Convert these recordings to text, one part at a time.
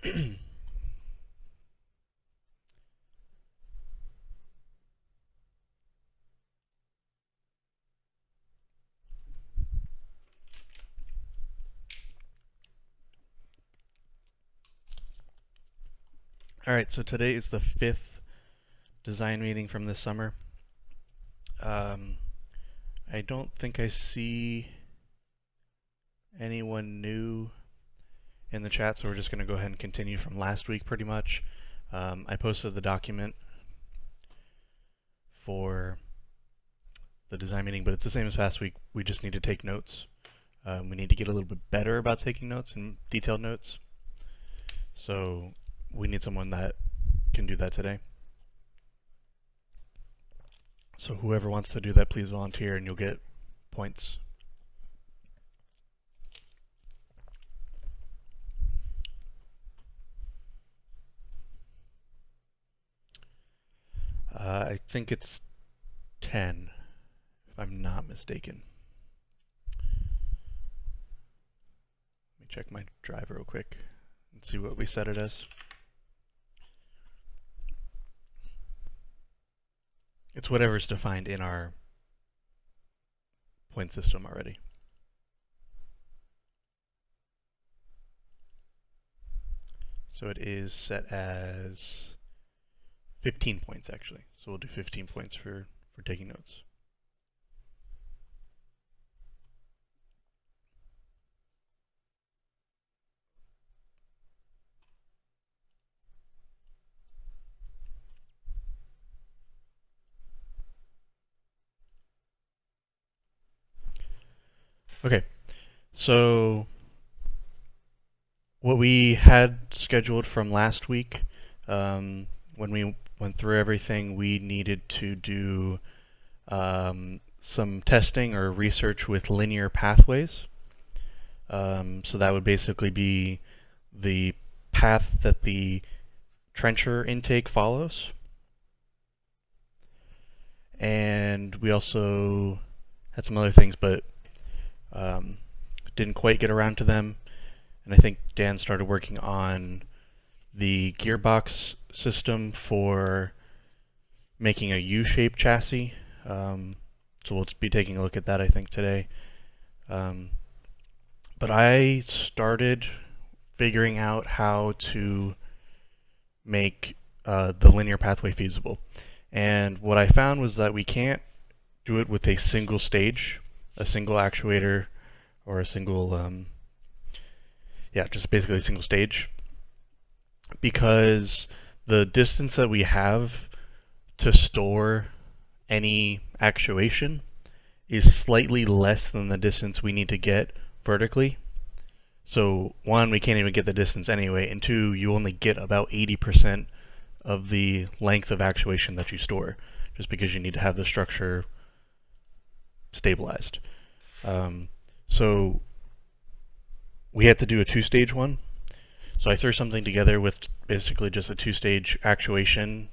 All right, so today is the fifth design meeting from this summer. Um, I don't think I see anyone new in the chat, so we're just going to go ahead and continue from last week pretty much. I posted the document for the design meeting, but it's the same as last week. We just need to take notes. We need to get a little bit better about taking notes and detailed notes. So we need someone that can do that today. So whoever wants to do that, please volunteer and you'll get points. I think it's 10, if I'm not mistaken. Let me check my drive real quick and see what we set it as. It's whatever's defined in our point system already. So it is set as 15 points actually. So we'll do 15 points for taking notes. Okay, so what we had scheduled from last week, when we went through everything, we needed to do some testing or research with linear pathways. So that would basically be the path that the trencher intake follows. And we also had some other things, but didn't quite get around to them. And I think Dan started working on the gearbox system for making a U-shaped chassis. So we'll be taking a look at that, I think, today. But I started figuring out how to make the linear pathway feasible. And what I found was that we can't do it with a single stage, a single actuator, or a single, just basically a single stage. Because the distance that we have to store any actuation is slightly less than the distance we need to get vertically. So one, we can't even get the distance anyway, and two, you only get about 80% of the length of actuation that you store, just because you need to have the structure stabilized. So we had to do a two-stage one. So I threw something together with basically just a two-stage actuation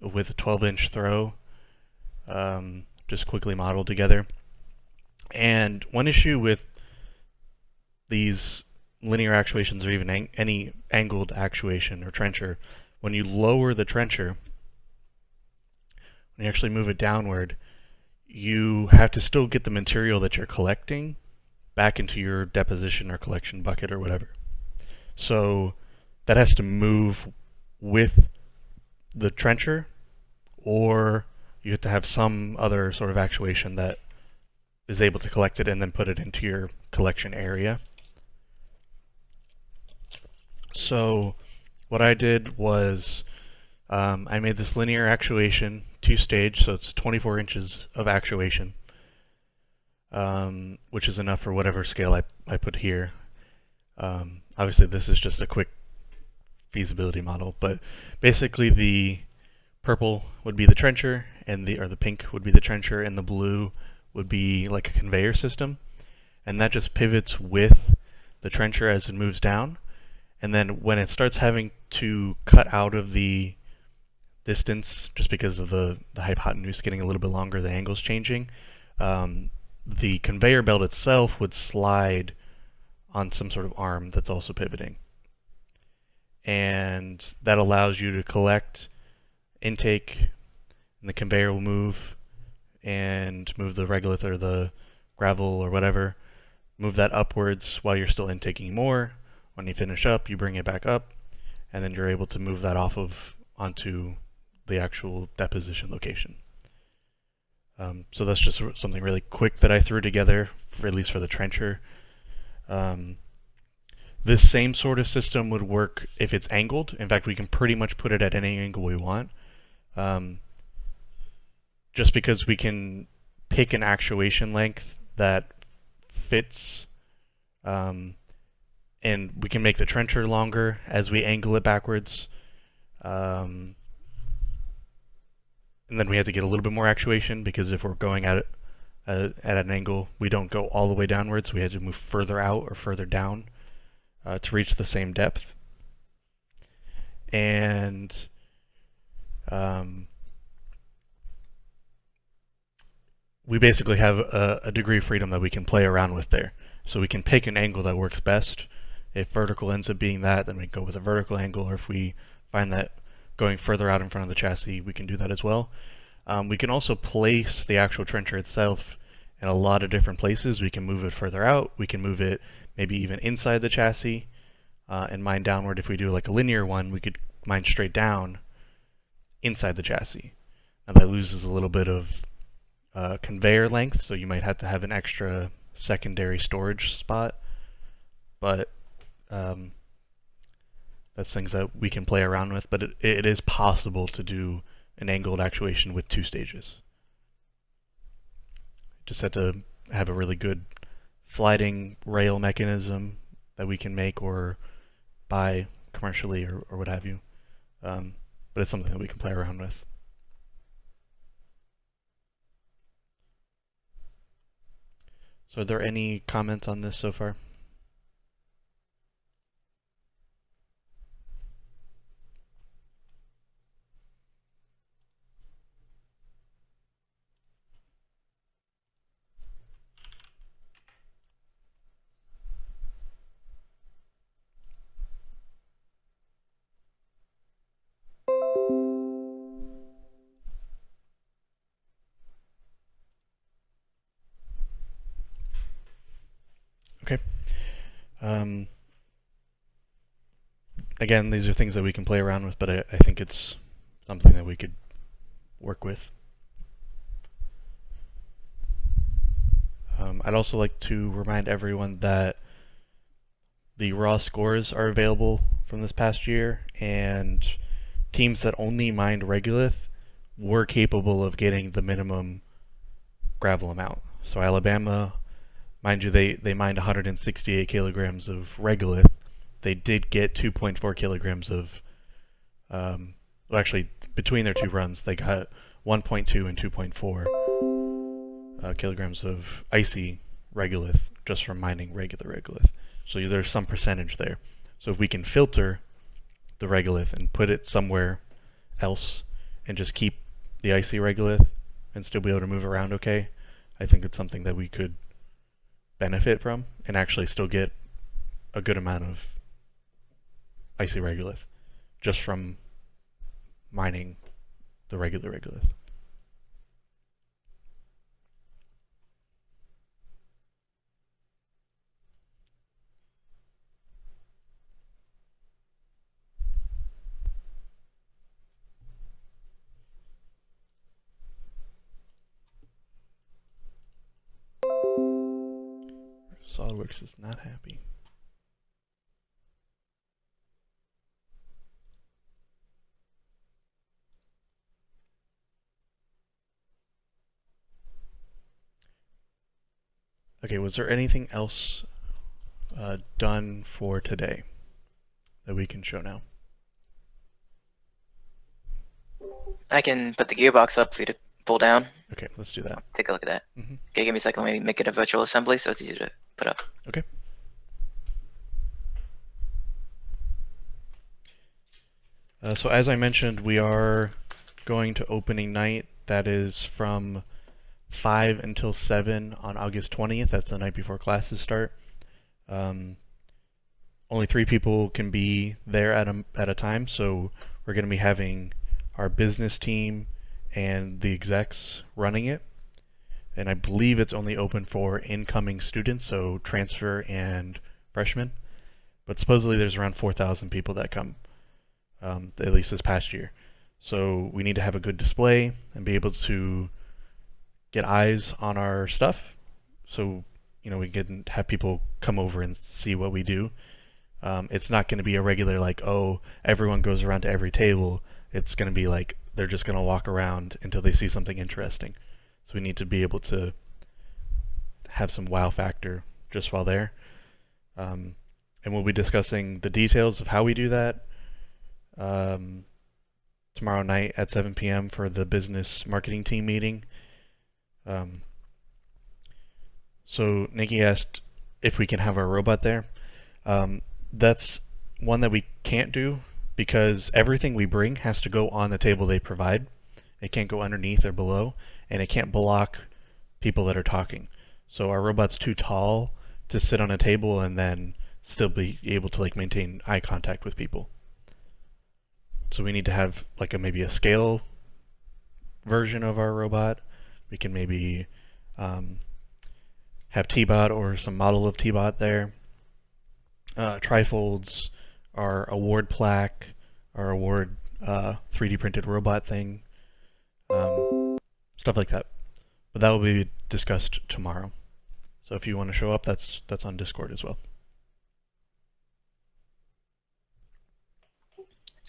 with a 12-inch throw, just quickly modeled together. And one issue with these linear actuations, or even any angled actuation or trencher, when you lower the trencher, when you actually move it downward, you have to still get the material that you're collecting back into your deposition or collection bucket or whatever. So that has to move with the trencher, or you have to have some other sort of actuation that is able to collect it and then put it into your collection area. So what I did was I made this linear actuation, two-stage, so it's 24 inches of actuation, which is enough for whatever scale I put here. Obviously this is just a quick feasibility model, but basically the purple would be the trencher, and the pink would be the trencher, and the blue would be like a conveyor system, and that just pivots with the trencher as it moves down. And then when it starts having to cut out of the distance, just because of the hypotenuse getting a little bit longer, the angle's changing, the conveyor belt itself would slide on some sort of arm that's also pivoting. and that allows you to collect intake, and the conveyor will move and move the regolith or the gravel or whatever, move that upwards while you're still intaking more. When you finish up, you bring it back up, and then you're able to move that onto the actual deposition location. So that's just something really quick that I threw together, at least for the trencher. This same sort of system would work if it's angled. In fact, we can pretty much put it at any angle we want. Just because we can pick an actuation length that fits, and we can make the trencher longer as we angle it backwards. And then we have to get a little bit more actuation, because if we're going at an angle, we don't go all the way downwards. We have to move further out or further down to reach the same depth. And we basically have a degree of freedom that we can play around with there. So we can pick an angle that works best. If vertical ends up being that, then we go with a vertical angle, or if we find that going further out in front of the chassis, we can do that as well. We can also place the actual trencher itself in a lot of different places. We can move it further out. We can move it maybe even inside the chassis and mine downward. If we do like a linear one, we could mine straight down inside the chassis. Now that loses a little bit of conveyor length, so you might have to have an extra secondary storage spot, but that's things that we can play around with. But it is possible to do an angled actuation with 2 stages. Just have to have a really good sliding rail mechanism that we can make or buy commercially or what have you. But it's something that we can play around with. So are there any comments on this so far? Okay. Again, these are things that we can play around with, but I think it's something that we could work with. I'd also like to remind everyone that the raw scores are available from this past year, and teams that only mined regolith were capable of getting the minimum gravel amount. So Alabama, mind you, they mined 168 kilograms of regolith. They did get 2.4 kilograms of, well, actually, between their 2 runs, they got 1.2 and 2.4 kilograms of icy regolith just from mining regular regolith. So there's some percentage there. So if we can filter the regolith and put it somewhere else and just keep the icy regolith and still be able to move around okay, I think it's something that we could benefit from and actually still get a good amount of icy regolith just from mining the regular regolith. SolidWorks is not happy. Okay, was there anything else done for today that we can show now? I can put the gearbox up for you to pull down. Okay, let's do that. Take a look at that. Okay, give me a second. Let me make it a virtual assembly so it's easier to put up. Okay. So as I mentioned, we are going to opening night. That is from 5 until 7 on August 20th. That's the night before classes start. only 3 people can be there at a time, so we're going to be having our business team and the execs running it. And I believe it's only open for incoming students, so transfer and freshmen. But supposedly there's around 4,000 people that come, at least this past year. So we need to have a good display and be able to get eyes on our stuff. So we can have people come over and see what we do. It's not going to be a regular like, oh, everyone goes around to every table. It's going to be like they're just going to walk around until they see something interesting. So we need to be able to have some wow factor just while there. Um, and we'll be discussing the details of how we do that um, tomorrow night at 7 p.m. for the business marketing team meeting. Um, so Nikki asked if we can have our robot there. That's one that we can't do because everything we bring has to go on the table they provide. It can't go underneath or below, and it can't block people that are talking. So our robot's too tall to sit on a table and then still be able to like maintain eye contact with people. So we need to have like maybe a scale version of our robot. We can maybe um, have T-Bot or some model of T-Bot there. Trifolds, our award plaque, our award 3D printed robot thing, stuff like that. But that will be discussed tomorrow. So if you want to show up, that's on Discord as well.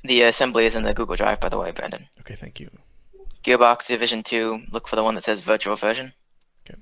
The assembly is in the Google Drive, by the way, Brandon. Okay, thank you. Gearbox Division 2, look for the one that says virtual version. Okay.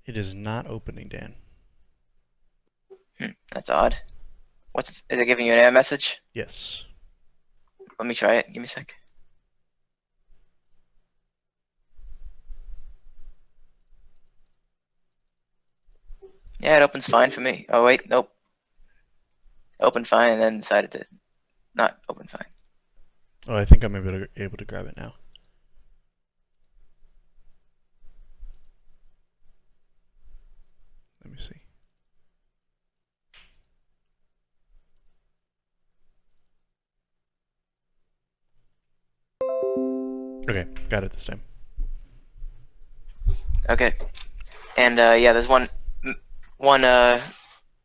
It is not opening, Dan. That's odd. Is it giving you an error message? Yes. Let me try it. Give me a sec. Yeah, it opens fine for me. Oh wait, nope. Opened fine and then decided to not open fine. Oh, I think I'm able to grab it now. Let me see. Okay, got it this time. Okay. And yeah, there's one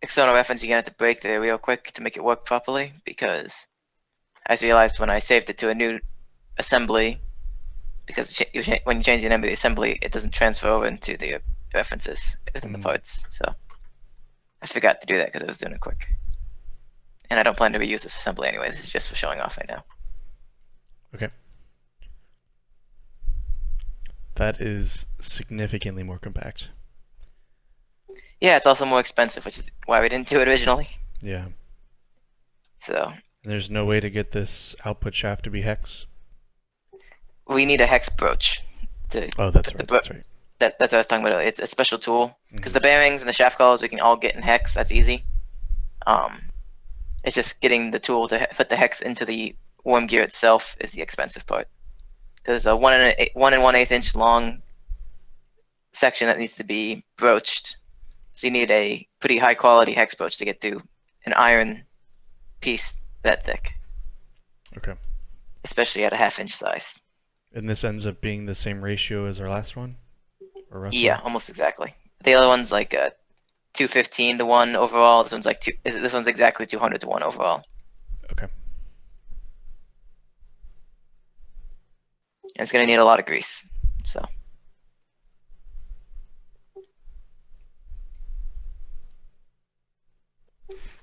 external reference you're gonna have to break there real quick to make it work properly, because I just realized when I saved it to a new assembly, because when you change the name of the assembly, it doesn't transfer over into the references within the parts. So I forgot to do that because I was doing it quick. And I don't plan to reuse this assembly anyway. This is just for showing off right now. Okay. That is significantly more compact. Yeah, it's also more expensive, which is why we didn't do it originally. Yeah. So And there's no way to get this output shaft to be hex? we need a hex broach to Oh, that's put right. the That's right. that's what I was talking about earlier. It's a special tool because Mhm. the bearings and the shaft collars we can all get in hex. That's easy. It's just getting the tool to put the hex into the worm gear itself is the expensive part. There's a 1 1/8 inch long section that needs to be broached, so you need a pretty high quality hex broach to get through an iron piece that thick, Okay. especially at a 1/2 inch size. And this ends up being the same ratio as our last one? Or roughly? Yeah, almost exactly. The other one's like 215 to 1 overall. This one's like this one's exactly 200 to 1 overall. Okay. And it's going to need a lot of grease. So,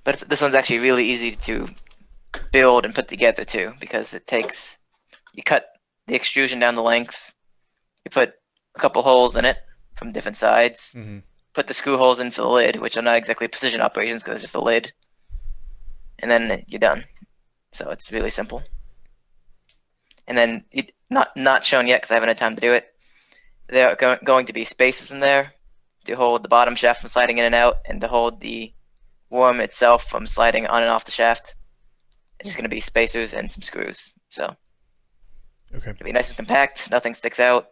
but this one's actually really easy to build and put together too, because you cut the extrusion down the length, you put a couple holes in it from different sides, put the screw holes in for the lid, which are not exactly precision operations because it's just a lid, and then you're done. So it's really simple. And then not shown yet because I haven't had time to do it. There are going to be spaces in there to hold the bottom shaft from sliding in and out, and to hold the worm itself from sliding on and off the shaft. It's just going to be spacers and some screws. So Okay. it'll be nice and compact, nothing sticks out,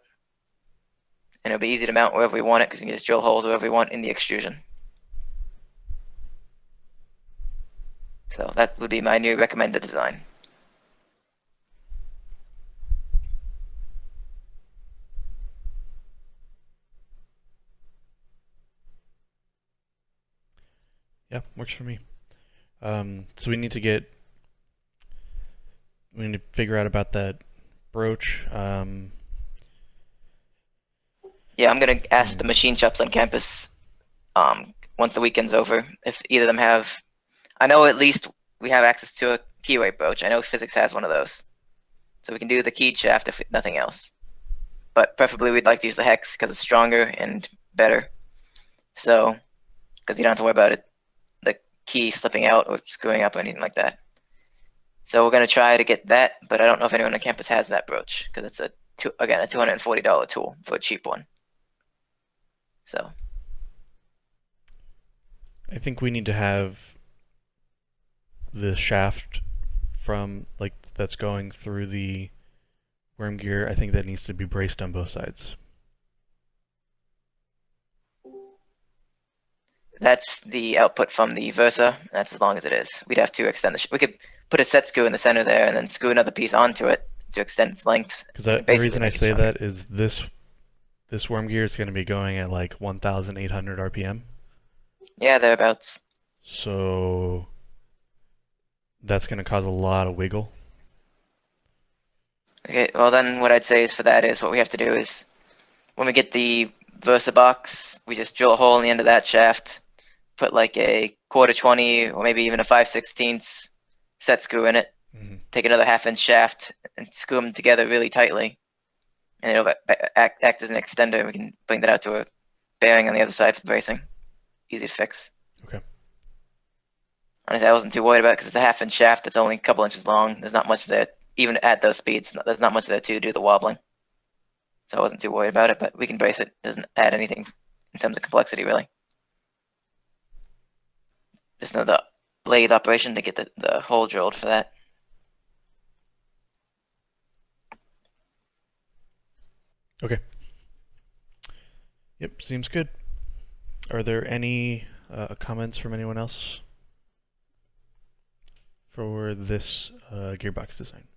and it'll be easy to mount wherever we want it because you can just drill holes wherever we want in the extrusion. So that would be my new recommended design. Yeah, works for me. So we need to figure out about that brooch. Yeah, I'm gonna ask the machine shops on campus once the weekend's over if either of them have. I know at least we have access to a keyway brooch. I know physics has one of those, so we can do the keyed shaft if nothing else. But preferably we'd like to use the hex because it's stronger and better. So because you don't have to worry about the key slipping out or screwing up or anything like that. So we're gonna try to get that, but I don't know if anyone on campus has that brooch because it's again a $240 tool for a cheap one. So I think we need to have the shaft from that's going through the worm gear. I think that needs to be braced on both sides. that's the output from the Versa. That's as long as it is. We'd have to extend we could put a set screw in the center there and then screw another piece onto it to extend its length. Because And the basically reason I make it say stronger. that is this worm gear is going to be going at like 1,800 RPM. Yeah, thereabouts. So that's going to cause a lot of wiggle. Okay, well then what I'd say is for that is what we have to do is when we get the Versa box, we just drill a hole in the end of that shaft, put like a 1/4 20 or maybe even a 5/16 set screw in it, take another 1/2 inch shaft and screw them together really tightly, and it'll act as an extender. We can bring that out to a bearing on the other side for the bracing. Easy to fix. Okay. Honestly, I wasn't too worried about it because it's a 1/2 inch shaft that's only a couple inches long. There's not much there, even at those speeds, there's not much there to do the wobbling. So I wasn't too worried about it, but we can brace it. It doesn't add anything in terms of complexity, really. Just another lathe operation to get the hole drilled for that. Okay. Yep, seems good. Are there any comments from anyone else for this gearbox design?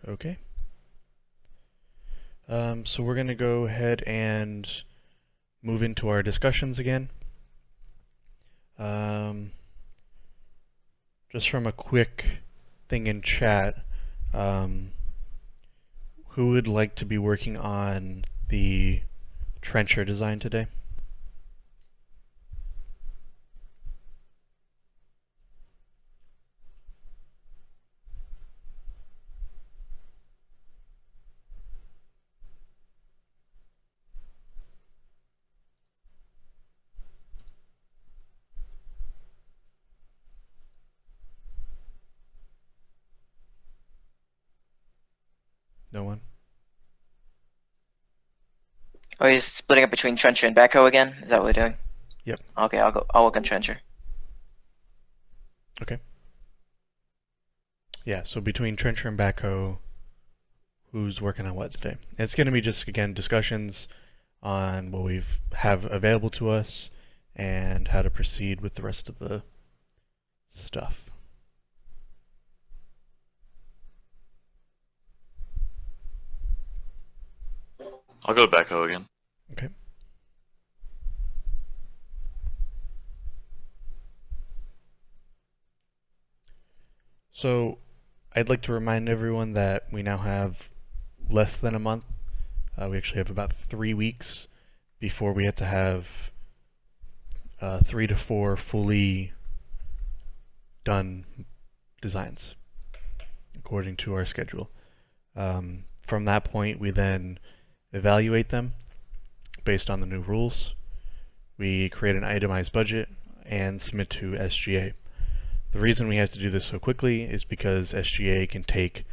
Okay. So we're going to go ahead and move into our discussions again. Just from a quick thing in chat, who would like to be working on the trencher design today? No one? Are you splitting up between trencher and backhoe again? Is that what we're doing? Yep. Okay, I'll work on trencher. Okay. Yeah, so between trencher and backhoe, who's working on what today. And it's going to be just, again, discussions on what we have available to us and how to proceed with the rest of the stuff. I'll go backhoe again. Okay. So I'd like to remind everyone that we now have less than a month. We actually have about 3 weeks before we have to have 3 to 4 fully done designs according to our schedule. From that point, we then evaluate them based on the new rules. We create an itemized budget and submit to SGA. The reason we have to do this so quickly is because SGA can take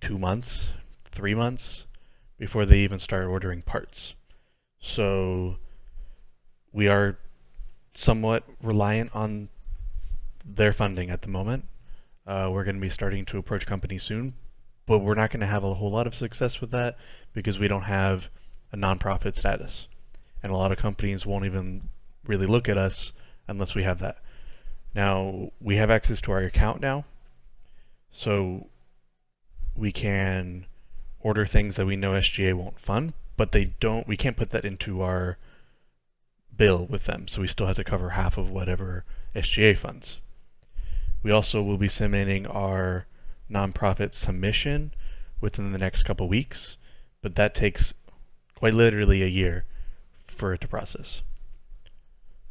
2 months, 3 months before they even start ordering parts. So we are somewhat reliant on their funding at the moment. We're going to be starting to approach companies soon, but we're not going to have a whole lot of success with that because we don't have a nonprofit status. And a lot of companies won't even really look at us unless we have that. Now, we have access to our account now, so we can order things that we know SGA won't fund, but we can't put that into our bill with them, so we still have to cover half of whatever SGA funds. We also will be submitting our nonprofit submission within the next couple weeks, but that takes quite literally a year for it to process.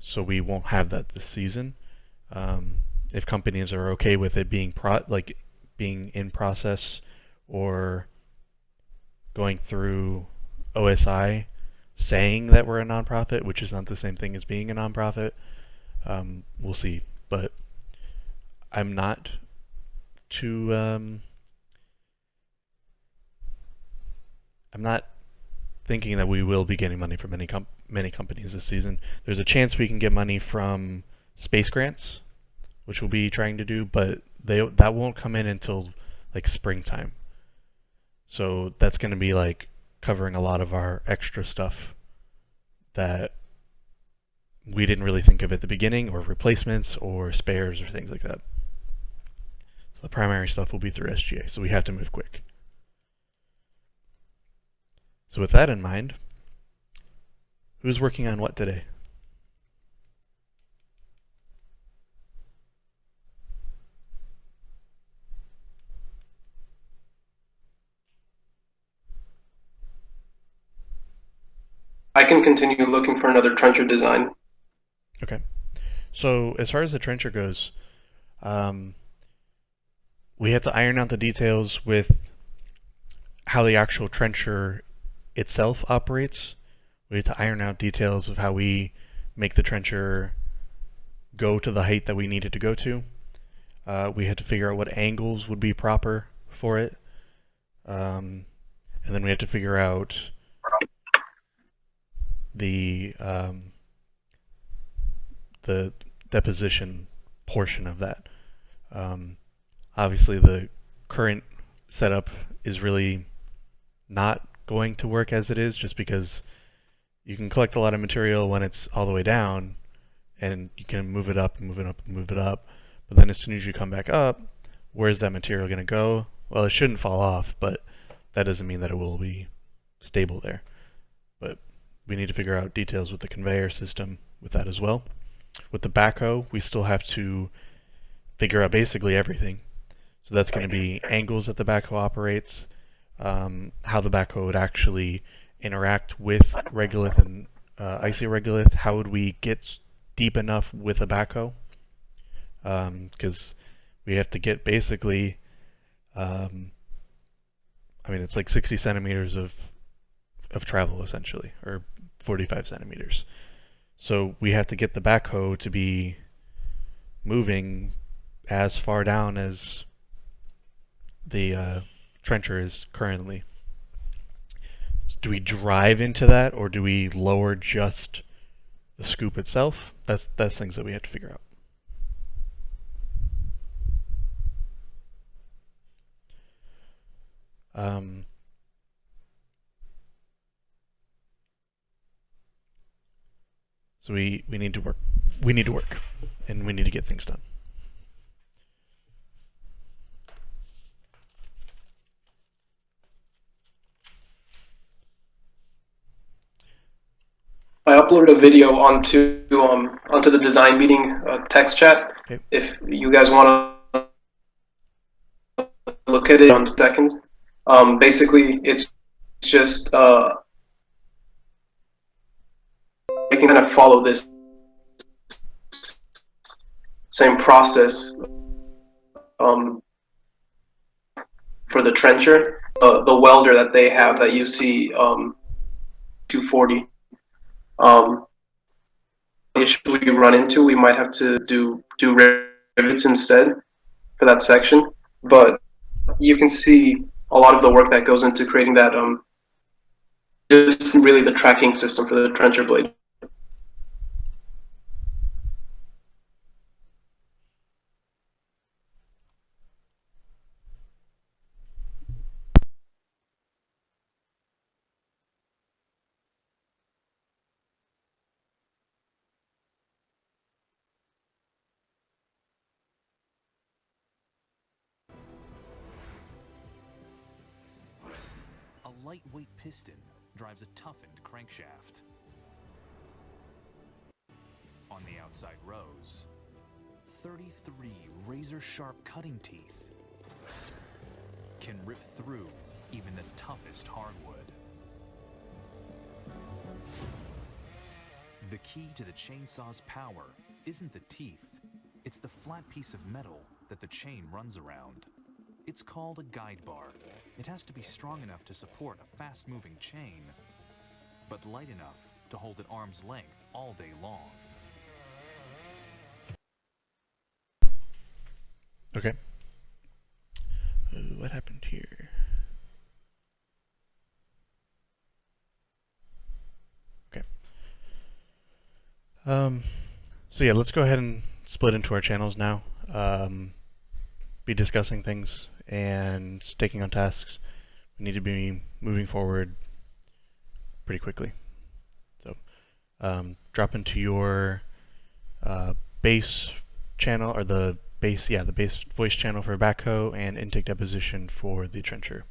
So we won't have that this season. If companies are okay with it being being in process or going through OSI saying that we're a nonprofit, which is not the same thing as being a nonprofit, we'll see. But I'm not too I'm not thinking that we will be getting money from many companies this season. There's a chance we can get money from space grants, which we'll be trying to do, but that won't come in until like springtime. So that's going to be like covering a lot of our extra stuff that we didn't really think of at the beginning, or replacements or spares or things like that. So the primary stuff will be through SGA, so we have to move quick. So with that in mind, who's working on what today? I can continue looking for another trencher design. Okay. So as far as the trencher goes, we had to iron out the details with how the actual trencher itself operates. We had to iron out details of how we make the trencher go to the height that we need it to go to. We had to figure out what angles would be proper for it. And then we had to figure out the deposition portion of that. Obviously, the current setup is really not going to work as it is, just because you can collect a lot of material when it's all the way down, and you can move it up and move it up and move it up. But then as soon as you come back up, where's that material going to go? Well, it shouldn't fall off, but that doesn't mean that it will be stable there. But we need to figure out details with the conveyor system with that as well. With the backhoe, we still have to figure out basically everything. So that's going to be angles that the backhoe operates, how the backhoe would actually interact with regolith and isoregolith. How would we get deep enough with a backhoe? Because we have to get basically, I mean, it's like 60 centimeters of travel essentially, or 45 centimeters. So we have to get the backhoe to be moving as far down as the trencher is currently. Do we drive into that, or do we lower just the scoop itself? That's things that we have to figure out. So we need to work. We need to work, and we need to get things done. I uploaded a video onto the design meeting text chat. Okay. If you guys want to look at it in seconds, basically it's just you can kind of follow this same process for the trencher. The welder that they have that you see 240. The issue we run into, we might have to do rivets instead for that section, but you can see a lot of the work that goes into creating that just really the tracking system for the trencher blade. A lightweight piston drives a toughened crankshaft. On the outside rows, 33 razor-sharp cutting teeth can rip through even the toughest hardwood. The key to the chainsaw's power isn't the teeth, it's the flat piece of metal that the chain runs around. It's called a guide bar. It has to be strong enough to support a fast-moving chain, but light enough to hold at arm's length all day long. Okay. What happened here? Okay. So yeah, let's go ahead and split into our channels now. Be discussing things and taking on tasks. We need to be moving forward pretty quickly. So drop into your base channel, or the base voice channel for backhoe and intake deposition for the trencher.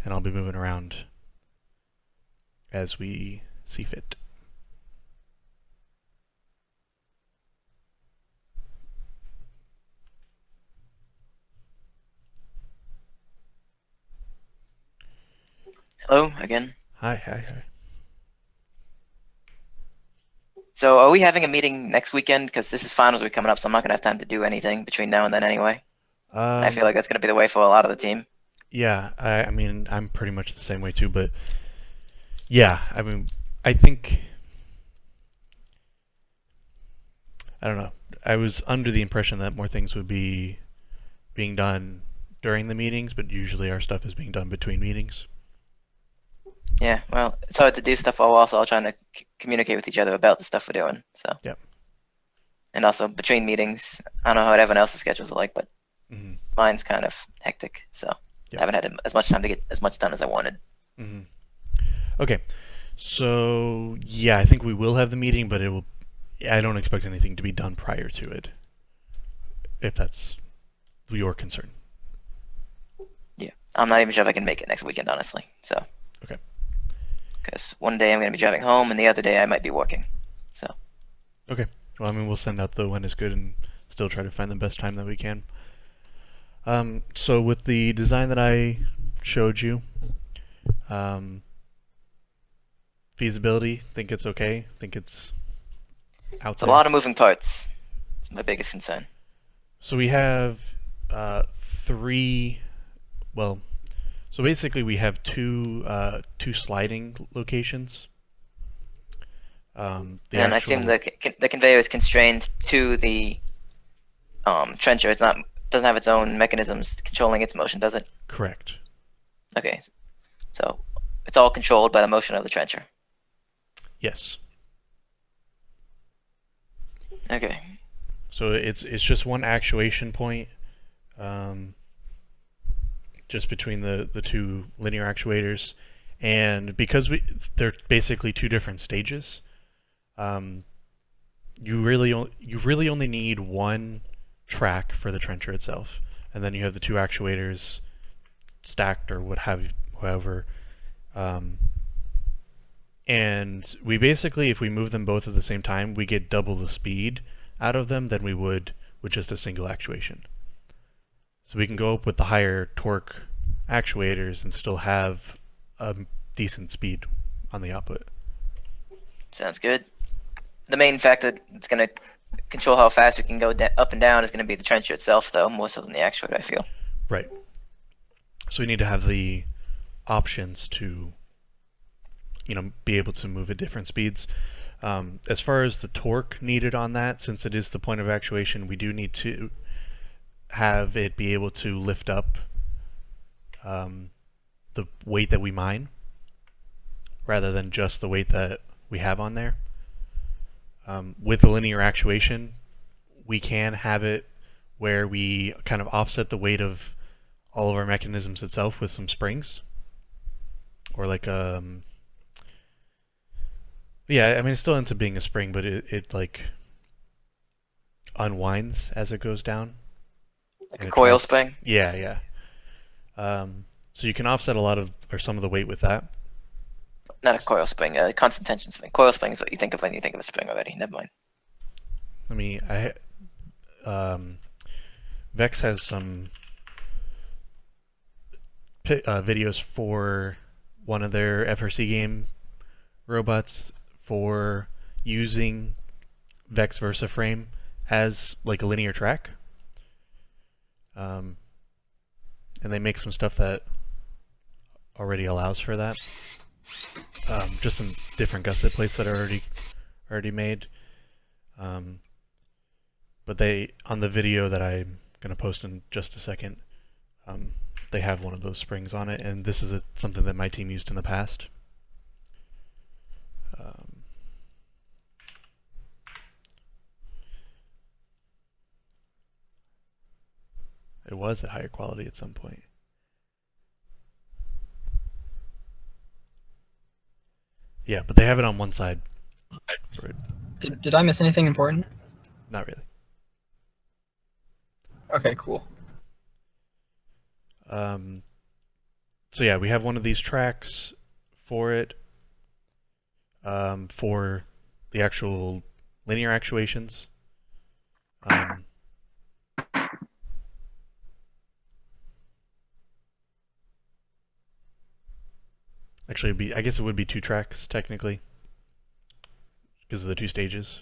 And I'll be moving around as we see fit. Hello again. Hi. So are we having a meeting next weekend? Because this is finals week coming up, so I'm not gonna have time to do anything between now and then anyway. And I feel like that's gonna be the way for a lot of the team. Yeah, I mean, I'm pretty much the same way too, but yeah, I mean, I think, I don't know, I was under the impression that more things would be being done during the meetings, but usually our stuff is being done between meetings. Yeah, well, it's hard to do stuff while we're also all trying to communicate with each other about the stuff we're doing. So. Yep. And also between meetings, I don't know what everyone else's schedules are like, but mine's kind of hectic. So Yep. I haven't had as much time to get as much done as I wanted. Okay, so yeah, I think we will have the meeting, but it will. I don't expect anything to be done prior to it, if that's your concern. Yeah, I'm not even sure if I can make it next weekend, honestly. So. Okay. Because one day I'm going to be driving home, and the other day I might be working. So. Okay. Well, I mean, we'll send out the when is good and still try to find the best time that we can. So with the design that I showed you, feasibility, think it's okay? Think it's out It's there? a lot of moving parts. It's my biggest concern. So we have three. Well, so basically we have two sliding locations. And I assume the conveyor is constrained to the trencher. It's not doesn't have its own mechanisms controlling its motion, does it? Correct. Okay, so it's all controlled by the motion of the trencher. Yes. Okay. So it's just one actuation point, just between the two linear actuators, and because they're basically two different stages, you really only need one track for the trencher itself, and then you have the two actuators stacked or however. Um, and we basically, if we move them both at the same time, we get double the speed out of them than we would with just a single actuation. So we can go up with the higher torque actuators and still have a decent speed on the output. Sounds good. The main factor that's going to control how fast we can go up and down is going to be the trencher itself, though, more so than the actuator, I feel. Right. So we need to have the options to, be able to move at different speeds. As far as the torque needed on that, since it is the point of actuation, we do need to have it be able to lift up the weight that we mine, rather than just the weight that we have on there. With the linear actuation, we can have it where we kind of offset the weight of all of our mechanisms itself with some springs, or like yeah, I mean it still ends up being a spring, but it like unwinds as it goes down. Like a coil tries, spring? Yeah, yeah. So you can offset a lot of or some of the weight with that. Not a coil spring, a constant tension spring. Coil spring is what you think of when you think of a spring already. Never mind. Vex has some videos for one of their FRC game robots for using Vex VersaFrame as like a linear track. And they make some stuff that already allows for that. Just some different gusset plates that are already made. But they, on the video that I'm gonna post in just a second, they have one of those springs on it, and this is something that my team used in the past. It was at higher quality at some point. Yeah, but they have it on one side. Did I miss anything important? Not really. Okay, cool. So yeah, we have one of these tracks for it, for the actual linear actuations. Actually, I guess it would be two tracks technically, because of the two stages.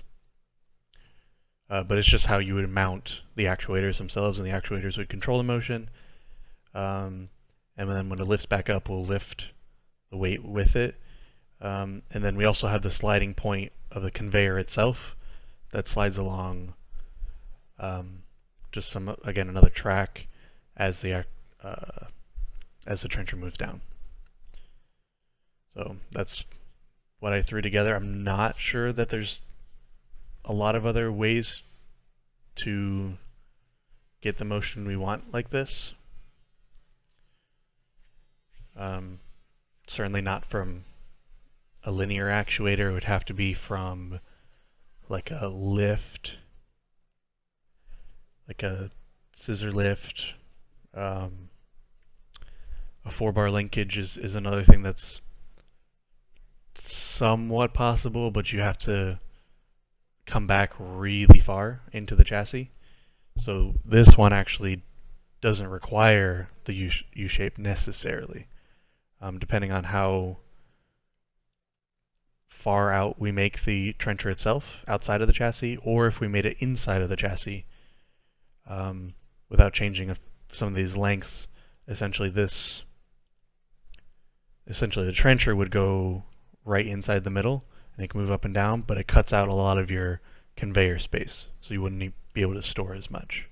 But it's just how you would mount the actuators themselves, and the actuators would control the motion. And then when it lifts back up, we'll lift the weight with it. And then we also have the sliding point of the conveyor itself that slides along just another track as the trencher moves down. So that's what I threw together. I'm not sure that there's a lot of other ways to get the motion we want like this. Certainly not from a linear actuator. It would have to be from like a lift, like a scissor lift. A 4-bar linkage is another thing that's somewhat possible, but you have to come back really far into the chassis. So this one actually doesn't require the U-shape necessarily, depending on how far out we make the trencher itself outside of the chassis, or if we made it inside of the chassis without changing some of these lengths. Essentially the trencher would go right inside the middle, and it can move up and down, but it cuts out a lot of your conveyor space, so you wouldn't be able to store as much.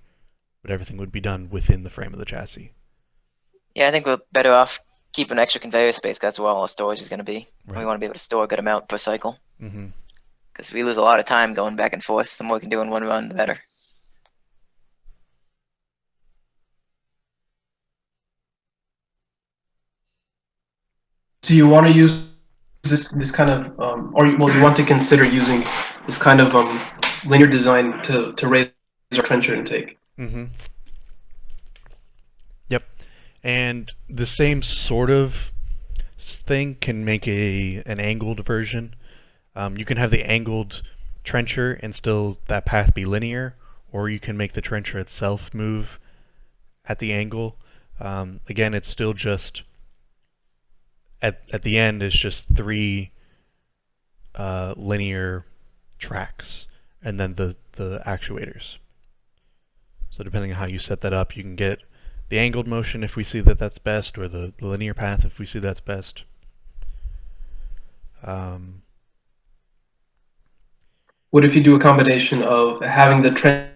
But everything would be done within the frame of the chassis. Yeah, I think we're better off keeping extra conveyor space, because that's where all our storage is going to be. Right. We want to be able to store a good amount per cycle. Mm-hmm. Because we lose a lot of time going back and forth. The more we can do in one run, the better. Do you want to use this kind of well, you want to consider using this kind of linear design to raise our trencher intake. Mm-hmm. Yep. And the same sort of thing can make an angled version. You can have the angled trencher and still that path be linear, or you can make the trencher itself move at the angle. Again, it's still just at the end is just three linear tracks, and then the actuators. So depending on how you set that up, you can get the angled motion if we see that that's best, or the linear path if we see that's best. What if you do a combination of having the trencher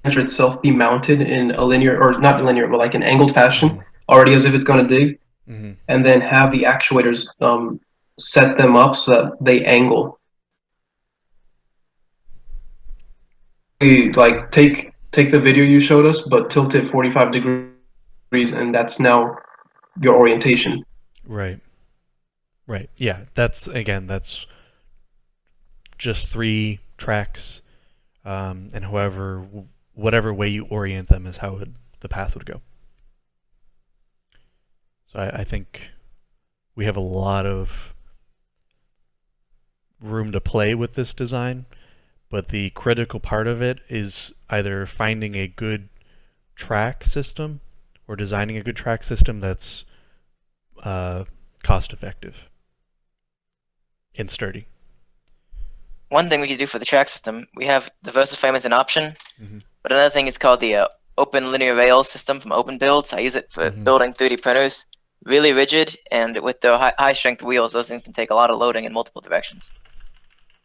itself be mounted in a linear, or not linear, but like an angled fashion, already as if it's going to dig, and then have the actuators set them up so that they angle? Like take the video you showed us, but tilt it 45 degrees, and that's now your orientation. Right. Right. Yeah. That's just three tracks, and whatever way you orient them is how the path would go. So I think we have a lot of room to play with this design, but the critical part of it is either finding a good track system or designing a good track system that's cost effective and sturdy. One thing we could do for the track system, we have the VersaFrame as an option, but another thing is called the Open Linear Rail system from Open Builds. I use it for building 3D printers. Really rigid, and with their high strength wheels, those things can take a lot of loading in multiple directions.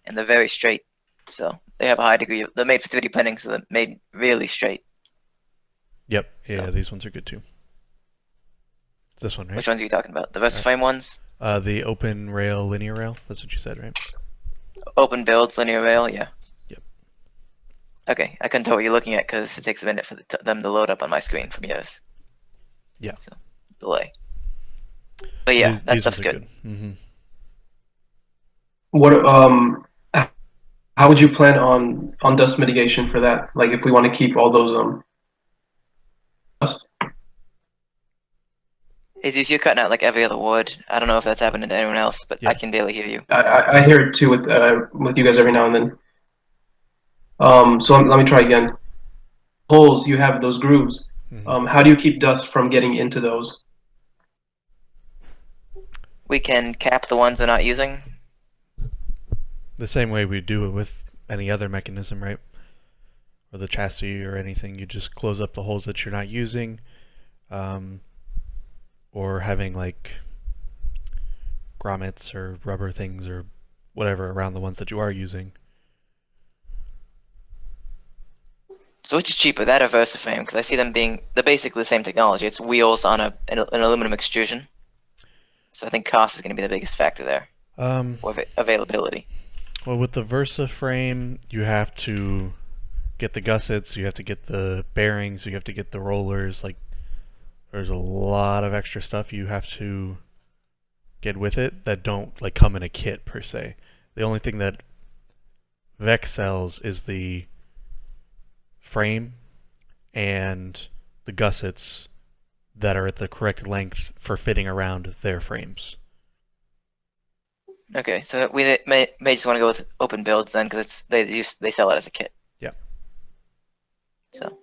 And they're very straight, so they have a high degree they're made for 3D printing, so they're made really straight. Yep. Yeah, these ones are good too. This one, right? Which ones are you talking about? The VersaFrame ones? The open rail, linear rail. That's what you said, right? Open Builds, Linear Rail, yeah. Yep. Okay, I couldn't tell what you're looking at because it takes a minute for them to load up on my screen from yours. Yeah. So, delay. But yeah, that stuff's good. What how would you plan on dust mitigation for that? Like if we want to keep all those dust? You're cutting out like every other word. I don't know if that's happening to anyone else, but I can barely hear you. I hear it too with you guys every now and then. So let me try again. Holes, you have those grooves. How do you keep dust from getting into those? We can cap the ones they're not using. The same way we do it with any other mechanism, right? Or the chassis or anything. You just close up the holes that you're not using, or having like grommets or rubber things or whatever around the ones that you are using. So which is cheaper, that or VersaFrame? Because I see them they're basically the same technology. It's wheels on an aluminum extrusion. So I think cost is going to be the biggest factor there. Or availability. Well, with the VersaFrame, you have to get the gussets, you have to get the bearings, you have to get the rollers. Like, there's a lot of extra stuff you have to get with it that don't like come in a kit per se. The only thing that Vex sells is the frame and the gussets that are at the correct length for fitting around their frames. Okay, so we may just want to go with Open Builds then, because they sell it as a kit. Yeah. So.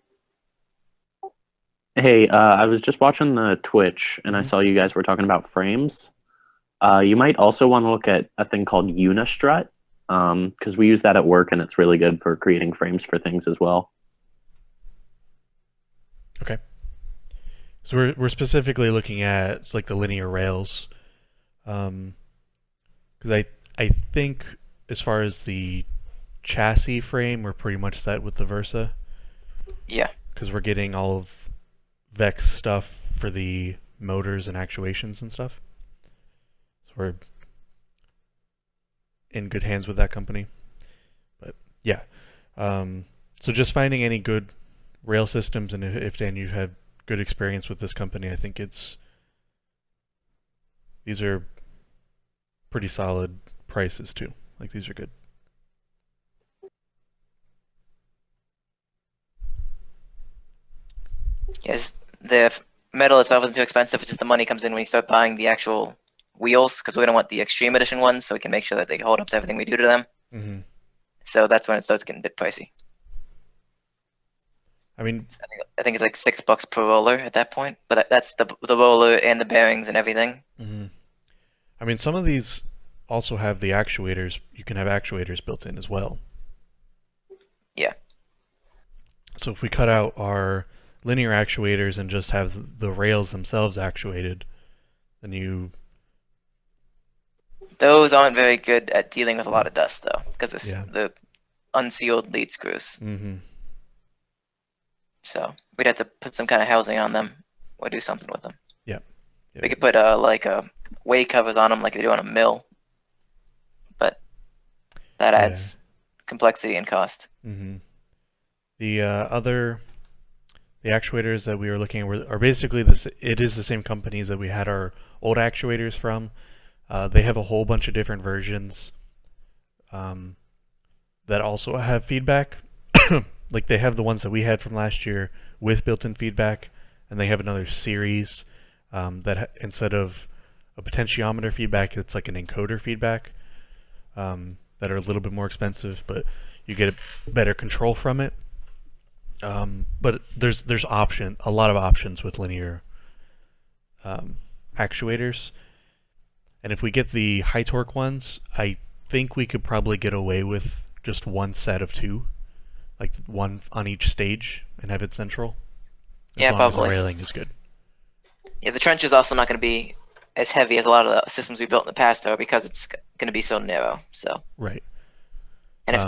Hey, I was just watching the Twitch, and I saw you guys were talking about frames. You might also want to look at a thing called Unistrut, because we use that at work, and it's really good for creating frames for things as well. Okay. So we're specifically looking at like the linear rails, because I think as far as the chassis frame, we're pretty much set with the Versa. Yeah. Because we're getting all of Vex stuff for the motors and actuations and stuff. So we're in good hands with that company. But yeah. So just finding any good rail systems, and if Dan, you've had good experience with this company, I think these are pretty solid prices too. Like these are good. Yes, the metal itself isn't too expensive. It's just the money comes in when you start buying the actual wheels, because we don't want the extreme edition ones, so we can make sure that they hold up to everything we do to them. Mm-hmm. So that's when it starts getting a bit pricey. I mean, So I think it's like $6 per roller at that point, but that's the roller and the bearings and everything. mm-hmm. I mean, some of these also have the actuators. You can have actuators built in as well. Yeah. So if we cut out our linear actuators and just have the rails themselves actuated, then Those aren't very good at dealing with a lot of dust, though, because of yeah. the unsealed lead screws. Mm-hmm. So we'd have to put some kind of housing on them or do something with them. Yep. We could put like way covers on them like they do on a mill, but that adds complexity and cost. Mm-hmm. The actuators that we were looking at are basically this. It is the same companies that we had our old actuators from. They have a whole bunch of different versions that also have feedback. Like they have the ones that we had from last year with built-in feedback, and they have another series instead of a potentiometer feedback, it's like an encoder feedback that are a little bit more expensive, but you get better control from it. But there's a lot of options with linear actuators, and if we get the high torque ones, I think we could probably get away with just one set of two, like one on each stage, and have it central. As Yeah, long as the probably. railing is good. Yeah, the trench is also not going to be as heavy as a lot of the systems we built in the past, though, because it's going to be so narrow. So. Right. And if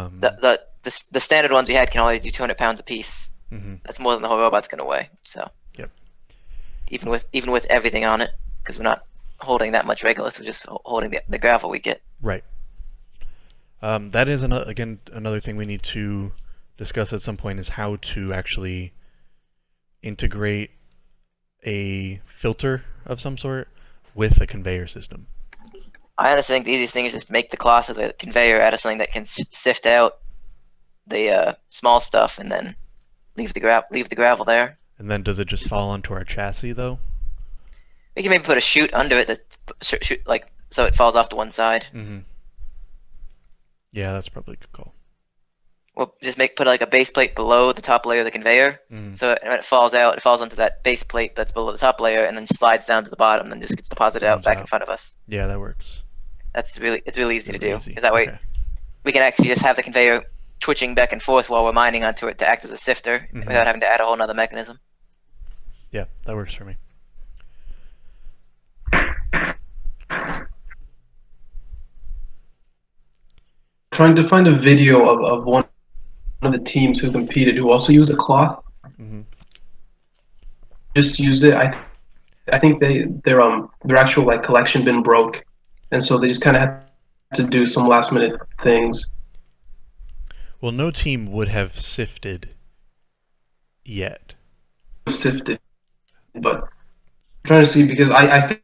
the standard ones we had can only do 200 pounds a piece, mm-hmm. that's more than the whole robot's going to weigh. So. Yep. Even with everything on it, because we're not holding that much regolith, we're just holding the gravel we get. Right. That is again another thing we need to discuss at some point, is how to actually integrate a filter of some sort with a conveyor system. I honestly think the easiest thing is just make the cloth of the conveyor out of something that can sift out the small stuff, and then leave the gravel there. And then does it just fall onto our chassis though? We can maybe put a chute under it that shoot like so it falls off to one side. Mm-hmm. Yeah, that's probably a good call. We'll just put like a base plate below the top layer of the conveyor, so when it falls out, it falls onto that base plate that's below the top layer, and then slides down to the bottom, and then just gets deposited out back in front of us. Yeah, that works. It's really easy to do. Easy. That way, we can actually just have the conveyor twitching back and forth while we're mining onto it to act as a sifter without having to add a whole other mechanism. Yeah, that works for me. Trying to find a video of one of the teams who competed who also used a cloth. Mm-hmm. Just used it. I think their actual like collection bin broke, and so they just kind of had to do some last minute things. Well, no team would have sifted yet. Sifted, but I'm trying to see, because I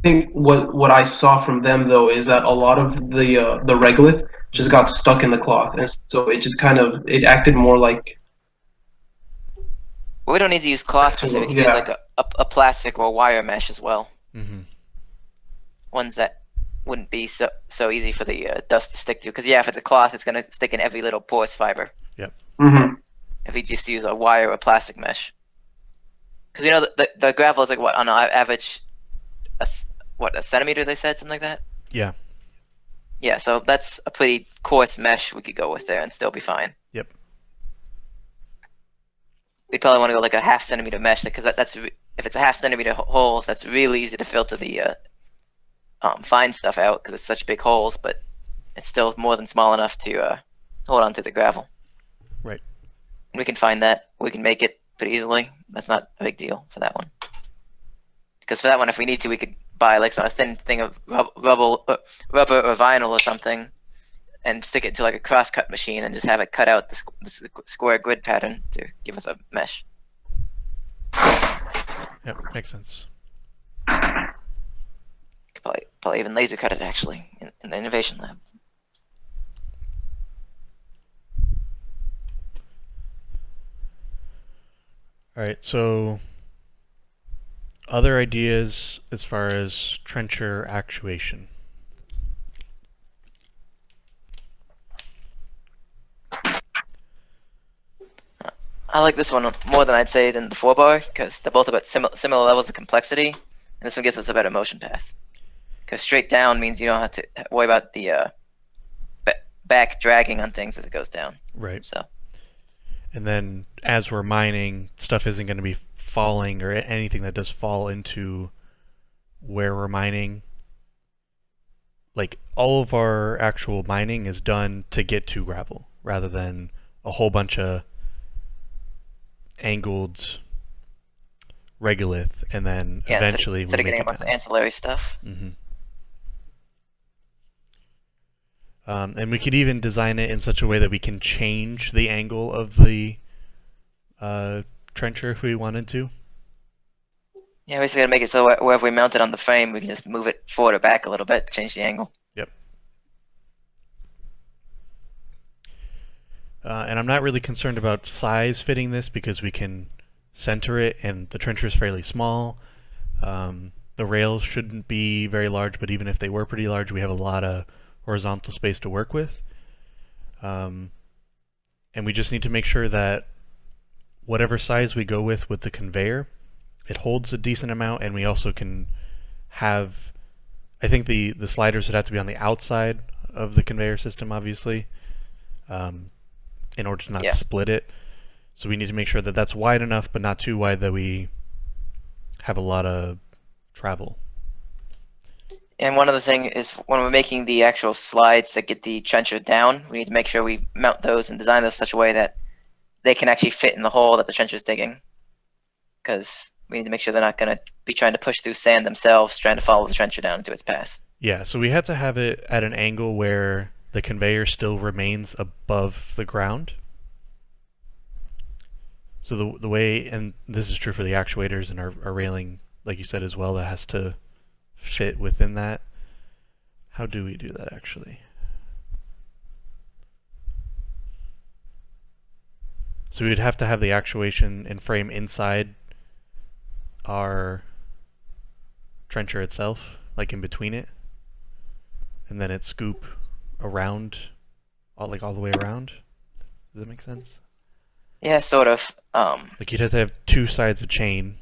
think what I saw from them though is that a lot of the regolith just got stuck in the cloth, and so it just it acted more like. We don't need to use cloth specific. We can use like a plastic or wire mesh as well. Mm-hmm. Ones that wouldn't be so easy for the dust to stick to. Because if it's a cloth, it's gonna stick in every little porous fiber. Yep. Mm-hmm. If we just use a wire or plastic mesh, because the gravel is like what on average, a centimeter, they said, something like that. Yeah. Yeah, so that's a pretty coarse mesh we could go with there and still be fine. Yep. We'd probably want to go like a half centimeter mesh, because that's if it's a half centimeter holes, that's really easy to filter the fine stuff out, because it's such big holes, but it's still more than small enough to hold on to the gravel. Right. And we can find that. We can make it pretty easily. That's not a big deal for that one. Because for that one, if we need to, we could buy like a thin thing of rubber or vinyl or something, and stick it to like a cross-cut machine and just have it cut out the square grid pattern to give us a mesh. Yep, makes sense. Put Probably even laser cut it actually in the innovation lab. All right, so other ideas as far as trencher actuation. I like this one more than I'd say than the 4-bar because they're both about similar levels of complexity, and this one gives us a better motion path. Because straight down means you don't have to worry about the back dragging on things as it goes down. Right. So. And then as we're mining, stuff isn't going to be falling, or anything that does fall into where we're mining. Like, all of our actual mining is done to get to gravel, rather than a whole bunch of angled regolith, and then eventually instead we of make getting a it bunch down. of ancillary stuff. Mm-hmm. And we could even design it in such a way that we can change the angle of the trencher if we wanted to. Yeah, basically gotta make it so wherever we mount it on the frame, we can just move it forward or back a little bit to change the angle. Yep. And I'm not really concerned about size fitting this because we can center it, and the trencher is fairly small. The rails shouldn't be very large, but even if they were pretty large, we have a lot of horizontal space to work with. And we just need to make sure that whatever size we go with the conveyor, it holds a decent amount, and we also can have, I think the sliders would have to be on the outside of the conveyor system, obviously, in order to not split it. So we need to make sure that that's wide enough, but not too wide that we have a lot of travel. And one other thing is when we're making the actual slides that get the trencher down, we need to make sure we mount those and design those in such a way that they can actually fit in the hole that the trencher is digging. Because we need to make sure they're not going to be trying to push through sand themselves, trying to follow the trencher down into its path. Yeah, so we had to have it at an angle where the conveyor still remains above the ground. So the way, and this is true for the actuators and our railing, like you said as well, that has to fit within that. How do we do that actually? So we would have to have the actuation and frame inside our trencher itself, like in between it, and then it scoop around, all the way around. Does that make sense? Yeah, sort of. Like you'd have to have two sides of chain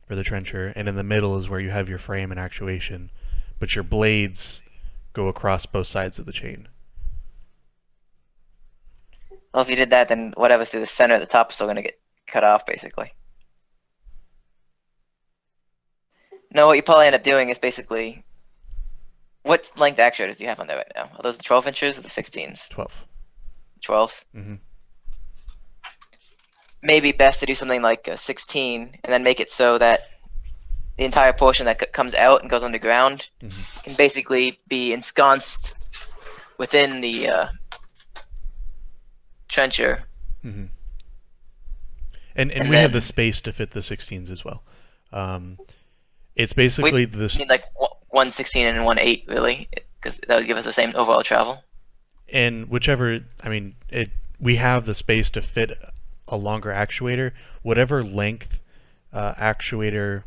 for the trencher, and in the middle is where you have your frame and actuation, but your blades go across both sides of the chain. Well, if you did that, then whatever's through the center at the top is still going to get cut off, basically. No, what you probably end up doing is basically... What length actuators do you have on there right now? Are those the 12 inches or the 16s? 12. 12s? Mm-hmm. Maybe best to do something like a 16 and then make it so that the entire portion that comes out and goes underground can basically be ensconced within the trencher. Mm-hmm. And we have the space to fit the 16s as well. It's basically this. We need like one 16 and one 8, really, because that would give us the same overall travel. And whichever, I mean, we have the space to fit a longer actuator. Whatever length actuator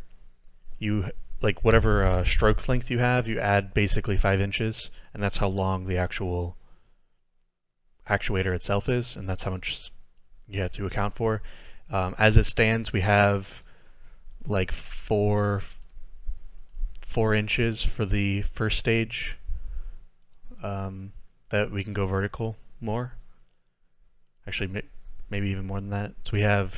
you, like whatever stroke length you have, you add basically 5 inches, and that's how long the actual actuator itself is, and that's how much you have to account for. As it stands, we have like 4 inches for the first stage that we can go vertical more. Actually, maybe even more than that. So we have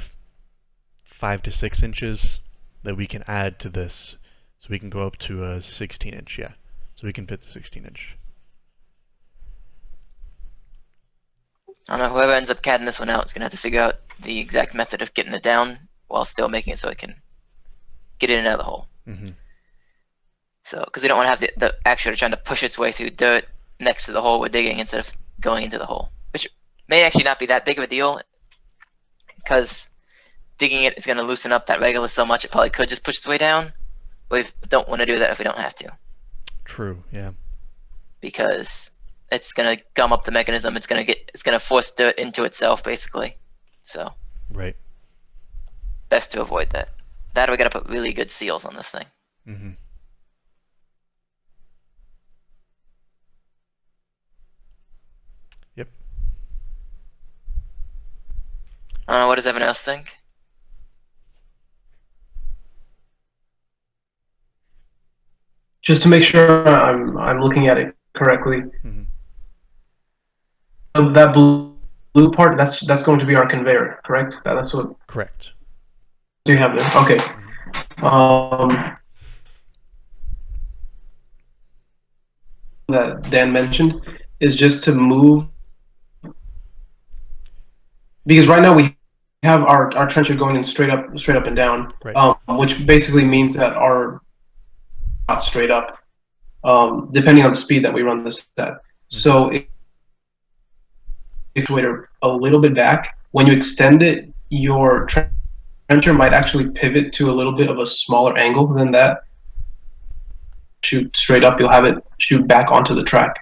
5 to 6 inches that we can add to this. So we can go up to a 16 inch, yeah. So we can fit the 16 inch. I don't know, whoever ends up CADing this one out is going to have to figure out the exact method of getting it down while still making it so it can get in and out of the hole. Mm-hmm. So, because we don't want to have the actuator trying to push its way through dirt next to the hole we're digging instead of going into the hole. Which may actually not be that big of a deal, because digging it is going to loosen up that regolith so much it probably could just push its way down. But we don't want to do that if we don't have to. True. Yeah. because it's gonna gum up the mechanism. It's gonna force dirt into itself, basically. So Right. best to avoid that. That we gotta put really good seals on this thing. Mm-hmm. Yep. I don't know. What does everyone else think? Just to make sure I'm looking at it correctly. Mm-hmm. That blue part, that's going to be our conveyor, correct? That's what Correct. do you have there? Okay. That Dan mentioned is just to move, because right now we have our trencher going in straight up and down, Right. which basically means that our not straight up, depending on the speed that we run this at. So if actuator a little bit back, when you extend it, your trencher might actually pivot to a little bit of a smaller angle than that. Shoot straight up, you'll have it shoot back onto the track.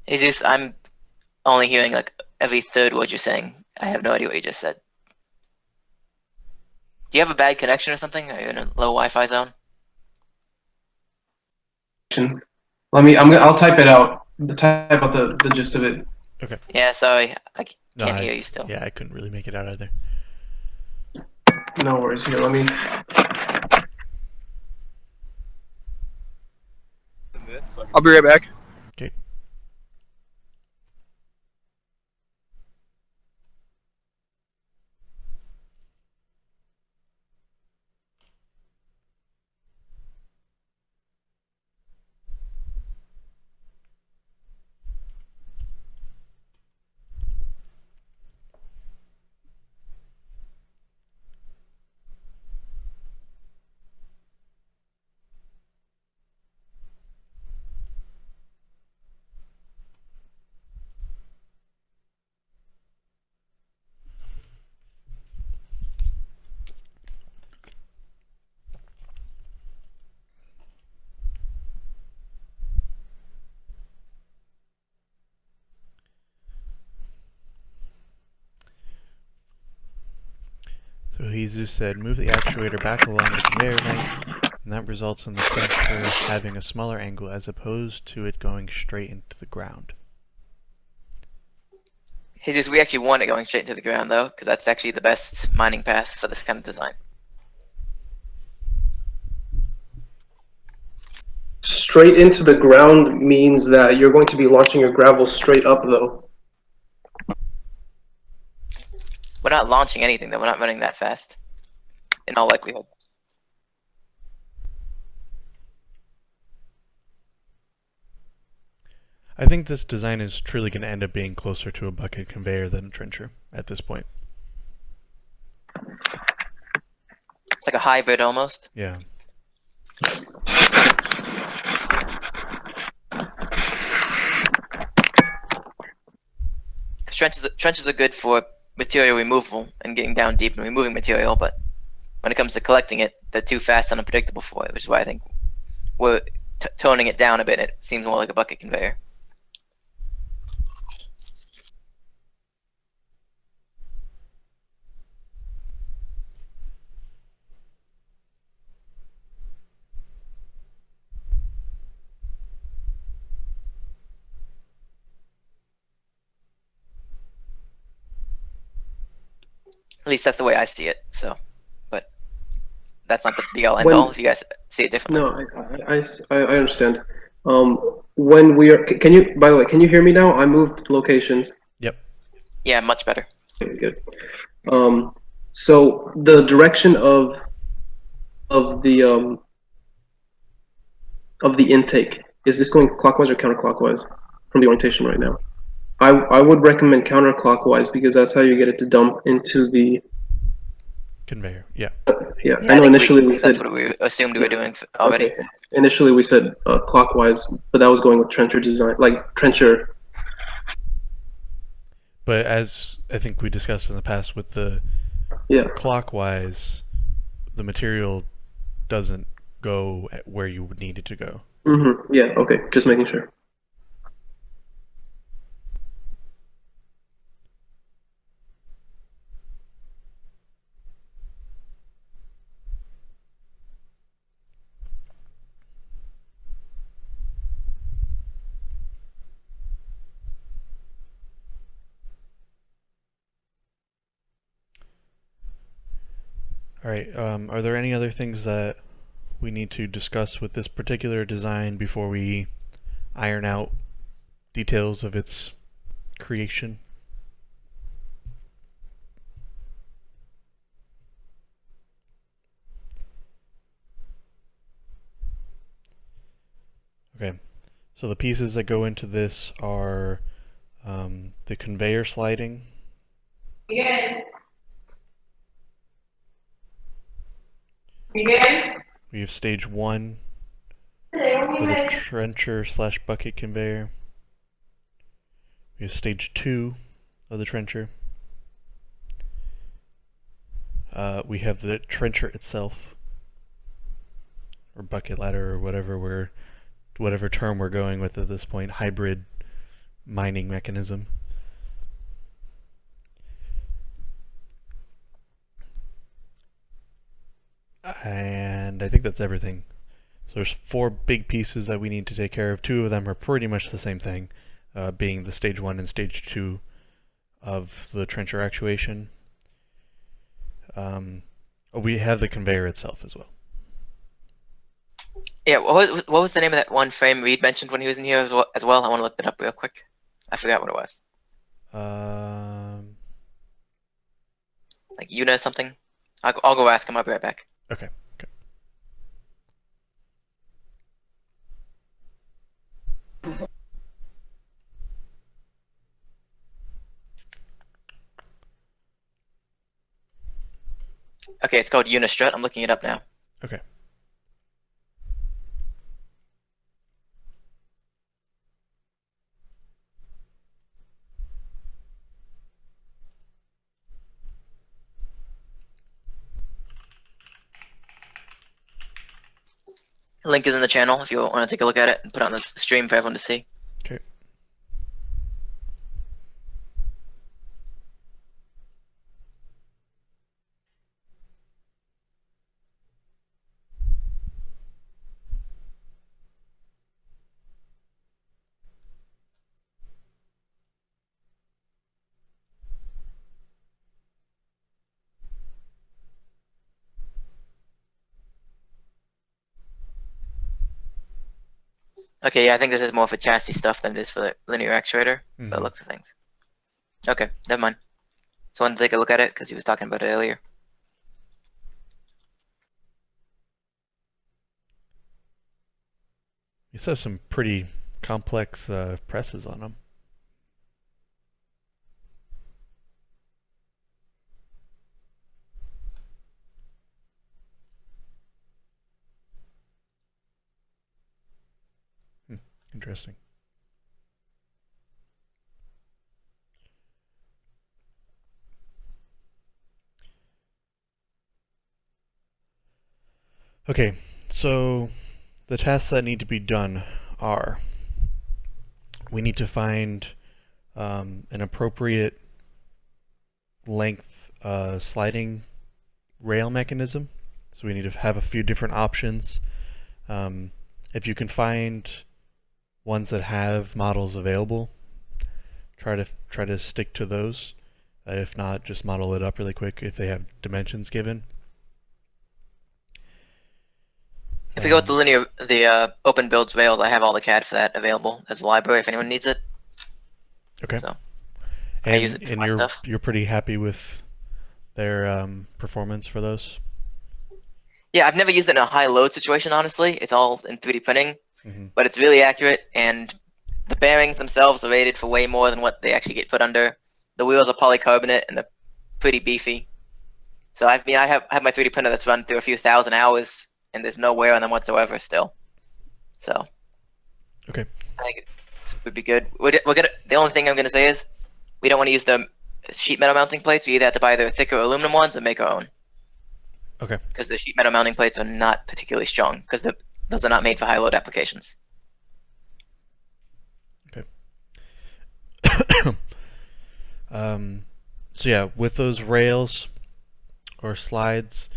Jesus, I'm only hearing like every third word you're saying. I have no idea what you just said. Do you have a bad connection or something? Are you in a low Wi-Fi zone? I'll type it out. Type out the gist of it. Okay. Yeah, sorry, I No, can't hear you still. Yeah, I couldn't really make it out either. No worries. Here, let me. I'll be right back. Okay. So Jesus said, move the actuator back along the conveyor length, and that results in the trencher having a smaller angle as opposed to it going straight into the ground. Jesus, we actually want it going straight into the ground though, because that's actually the best mining path for this kind of design. Straight into the ground means that you're going to be launching your gravel straight up, though. We're not launching anything though. We're not running that fast, in all likelihood. I think this design is truly going to end up being closer to a bucket conveyor than a trencher at this point. It's like a hybrid almost. Yeah. Trenches are good for material removal and getting down deep and removing material, but when it comes to collecting it, they're too fast and unpredictable for it, which is why I think we're toning it down a bit. It seems more like a bucket conveyor. At least that's the way I see it. So, but that's not the be all end all. If you guys see it differently. No, I understand. When we are, can you? By the way, can you hear me now? I moved locations. Yep. Yeah, much better. Okay, good. So the direction of the intake, is this going clockwise or counterclockwise from the orientation right now? I would recommend counterclockwise because that's how you get it to dump into the Conveyor. Yeah. yeah. Yeah, I know think initially we that's said what we assumed we were doing already. okay. Initially we said clockwise, but that was going with trencher design, like trencher. But as I think we discussed in the past with the Yeah. clockwise, the material doesn't go where you would need it to go. Mm-hmm. Yeah. Okay. Just making sure. All right. Are there any other things that we need to discuss with this particular design before we iron out details of its creation? Okay. So the pieces that go into this are the conveyor sliding. We have stage 1 for the trencher slash bucket conveyor. We have stage 2 of the trencher. We have the trencher itself, or bucket ladder, or whatever term we're going with at this point, hybrid mining mechanism. And I think that's everything. So there's 4 big pieces that we need to take care of. 2 of them are pretty much the same thing, being the stage 1 and stage 2 of the trencher actuation. We have the conveyor itself as well. Yeah, what was the name of that one frame Reed mentioned when he was in here as well? I want to look that up real quick. I forgot what it was. Like Una something? I'll go ask him. I'll be right back. Okay. Okay, it's called Unistrut. I'm looking it up now. Okay. Link is in the channel if you want to take a look at it and put it on the stream for everyone to see. Okay. Okay, yeah, I think this is more for chassis stuff than it is for the linear actuator, by the looks of things. Okay, never mind. Just wanted to take a look at it because he was talking about it earlier. These have some pretty complex presses on them. Interesting. Okay, so the tasks that need to be done are, we need to find an appropriate length sliding rail mechanism. So we need to have a few different options. If you can find ones that have models available, try to stick to those. If not, just model it up really quick if they have dimensions given. If we go with the linear, the open builds rails, I have all the CAD for that available as a library if anyone needs it. Okay. So and I use it for my stuff. You're pretty happy with their performance for those? Yeah, I've never used it in a high load situation, honestly. It's all in 3D printing, but it's really accurate, and the bearings themselves are rated for way more than what they actually get put under. The wheels are polycarbonate, and they're pretty beefy. So I mean, I have my 3D printer that's run through a few thousand hours, and there's no wear on them whatsoever still. So okay, I think it would be good. The only thing I'm gonna say is we don't want to use the sheet metal mounting plates. We either have to buy the thicker aluminum ones or make our own. Okay. Because the sheet metal mounting plates are not particularly strong, because those are not made for high load applications. So yeah, with those rails or slides,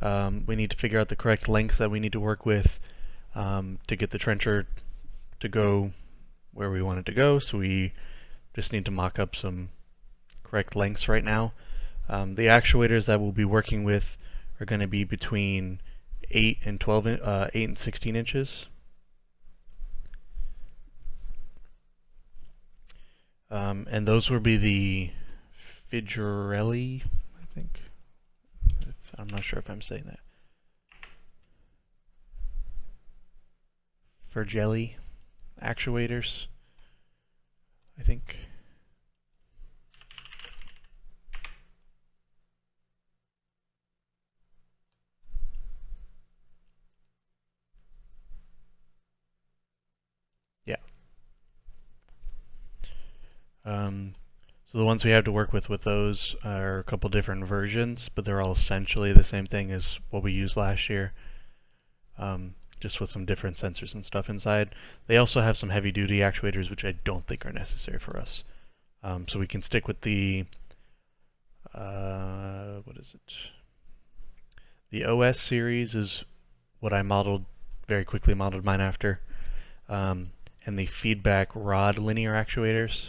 we need to figure out the correct lengths that we need to work with to get the trencher to go where we want it to go. So we just need to mock up some correct lengths right now. The actuators that we'll be working with are going to be between 8 and 8 and 16 inches. And those will be the Figurelli, I think. I'm not sure if I'm saying that. Figurelli actuators, I think. Yeah. So the ones we have to work with those are a couple different versions, but they're all essentially the same thing as what we used last year, just with some different sensors and stuff inside. They also have some heavy-duty actuators, which I don't think are necessary for us. So we can stick with the, what is it? The OS series is what I very quickly modeled mine after. And the feedback rod linear actuators.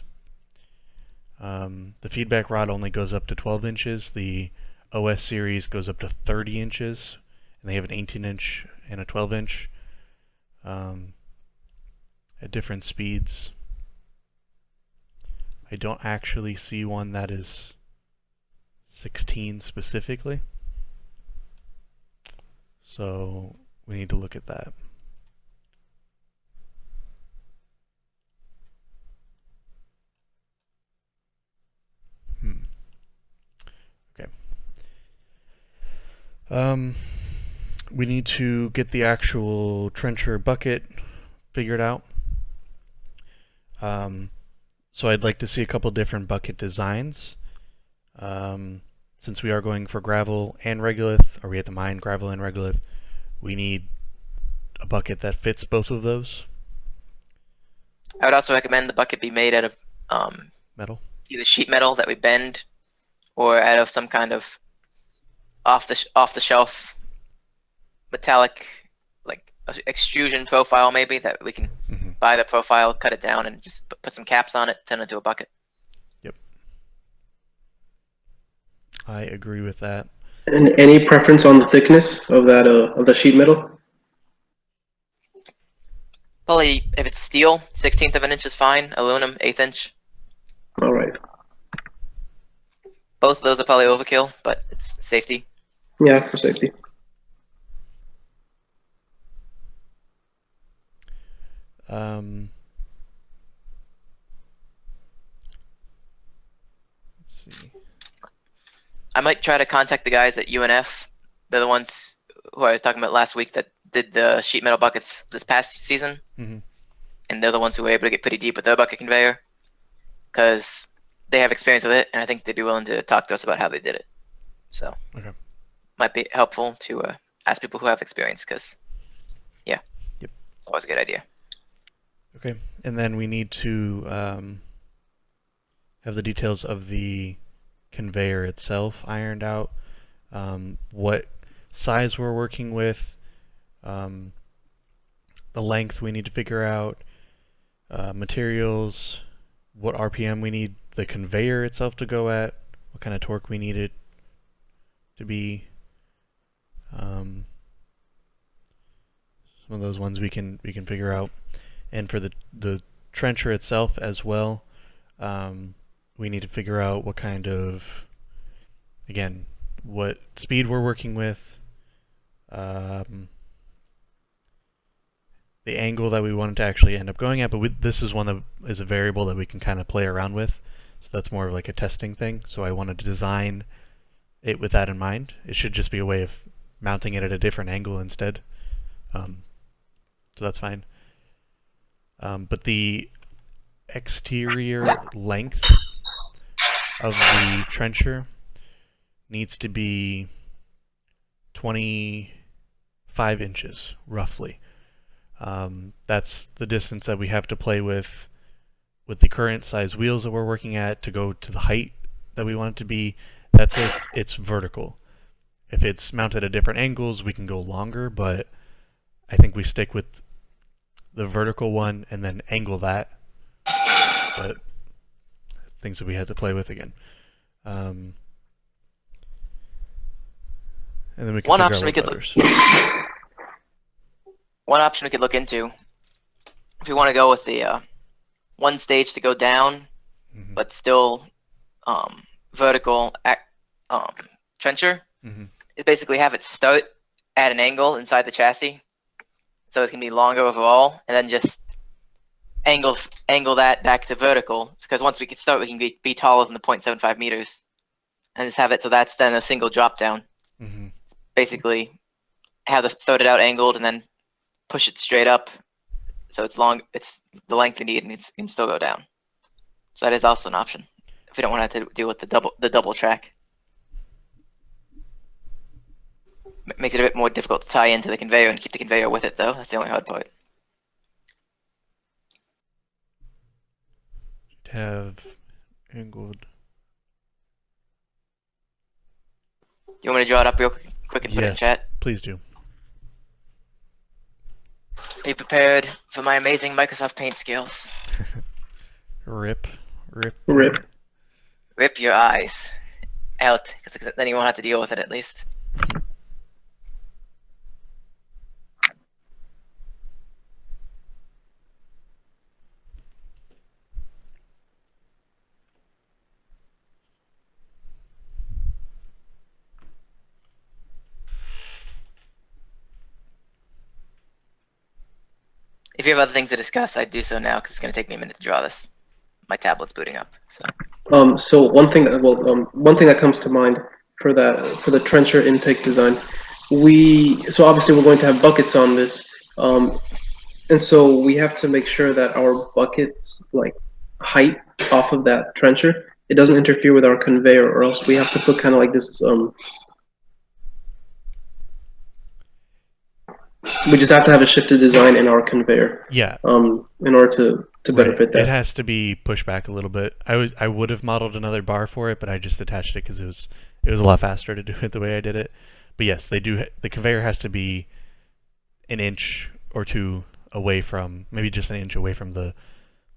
The feedback rod only goes up to 12 inches. The OS series goes up to 30 inches, and they have an 18-inch and a 12-inch at different speeds. I don't actually see one that is 16 specifically, so we need to look at that. Okay. We need to get the actual trencher bucket figured out. So I'd like to see a couple different bucket designs. Since we are going for gravel and regolith, or we have to mine gravel and regolith, we need a bucket that fits both of those. I would also recommend the bucket be made out of Metal. either sheet metal that we bend, or out of some kind of off the shelf metallic, like extrusion profile, maybe, that we can buy the profile, cut it down, and just put some caps on it, turn it into a bucket. Yep. I agree with that. And any preference on the thickness of that of the sheet metal? Probably, if it's steel, 1/16 of an inch is fine. Aluminum, 1/8 inch. All right. Both of those are probably overkill, but it's safety. Yeah, for safety. Let's see. I might try to contact the guys at UNF. They're the ones who I was talking about last week that did the sheet metal buckets this past season. And they're the ones who were able to get pretty deep with their bucket conveyor, because they have experience with it, and I think they'd be willing to talk to us about how they did it. So might be helpful to ask people who have experience, because yeah, it's always a good idea. Okay, and then we need to have the details of the conveyor itself ironed out, what size we're working with, the length we need to figure out, materials, what RPM we need the conveyor itself to go at, what kind of torque we need it to be. Some of those ones we can figure out. And for the trencher itself as well, we need to figure out what kind of, again, what speed we're working with, the angle that we want it to actually end up going at, but this is one that is a variable that we can kind of play around with, so that's more of like a testing thing. So I wanted to design it with that in mind. It should just be a way of mounting it at a different angle instead, so that's fine. But the exterior length of the trencher needs to be 25 inches, roughly. That's the distance that we have to play with the current size wheels that we're working at to go to the height that we want it to be. That's if it's vertical. If it's mounted at different angles, we can go longer, but I think we stick with the vertical one and then angle that. But things that we had to play with again. And then we can One figure option out we what could butters. One option we could look into, if we want to go with the one stage to go down, Mhm. but still vertical trencher, is basically have it start at an angle inside the chassis, so it can be longer overall, and then just angle that back to vertical. Because once we can start, we can be taller than the 0.75 meters, and just have it so that's then a single drop down. Basically, have it started out angled and then push it straight up, so it's long. It's the length you need, and it can still go down. So that is also an option if we don't want to have to deal with the double track. Makes it a bit more difficult to tie into the conveyor and keep the conveyor with it, though. That's the only hard part. Have angled. Do you want me to draw it up real quick and put it in Yes, chat? please do. Be prepared for my amazing Microsoft Paint skills. Rip. Rip your eyes out, because then you won't have to deal with it at least. If you have other things to discuss, I'd do so now because it's going to take me a minute to draw this. My tablet's booting up. So one thing that comes to mind for the trencher intake design, so obviously we're going to have buckets on this, and so we have to make sure that our buckets height off of that trencher, it doesn't interfere with our conveyor, or else we have to put kind of like this. We just have to have a shifted design in our conveyor. Yeah. In order to better fit that. It has to be pushed back a little bit. I would have modeled another bar for it, but I just attached it because it was a lot faster to do it the way I did it. But yes, they do. The conveyor has to be an inch or two away from, maybe just an inch away from the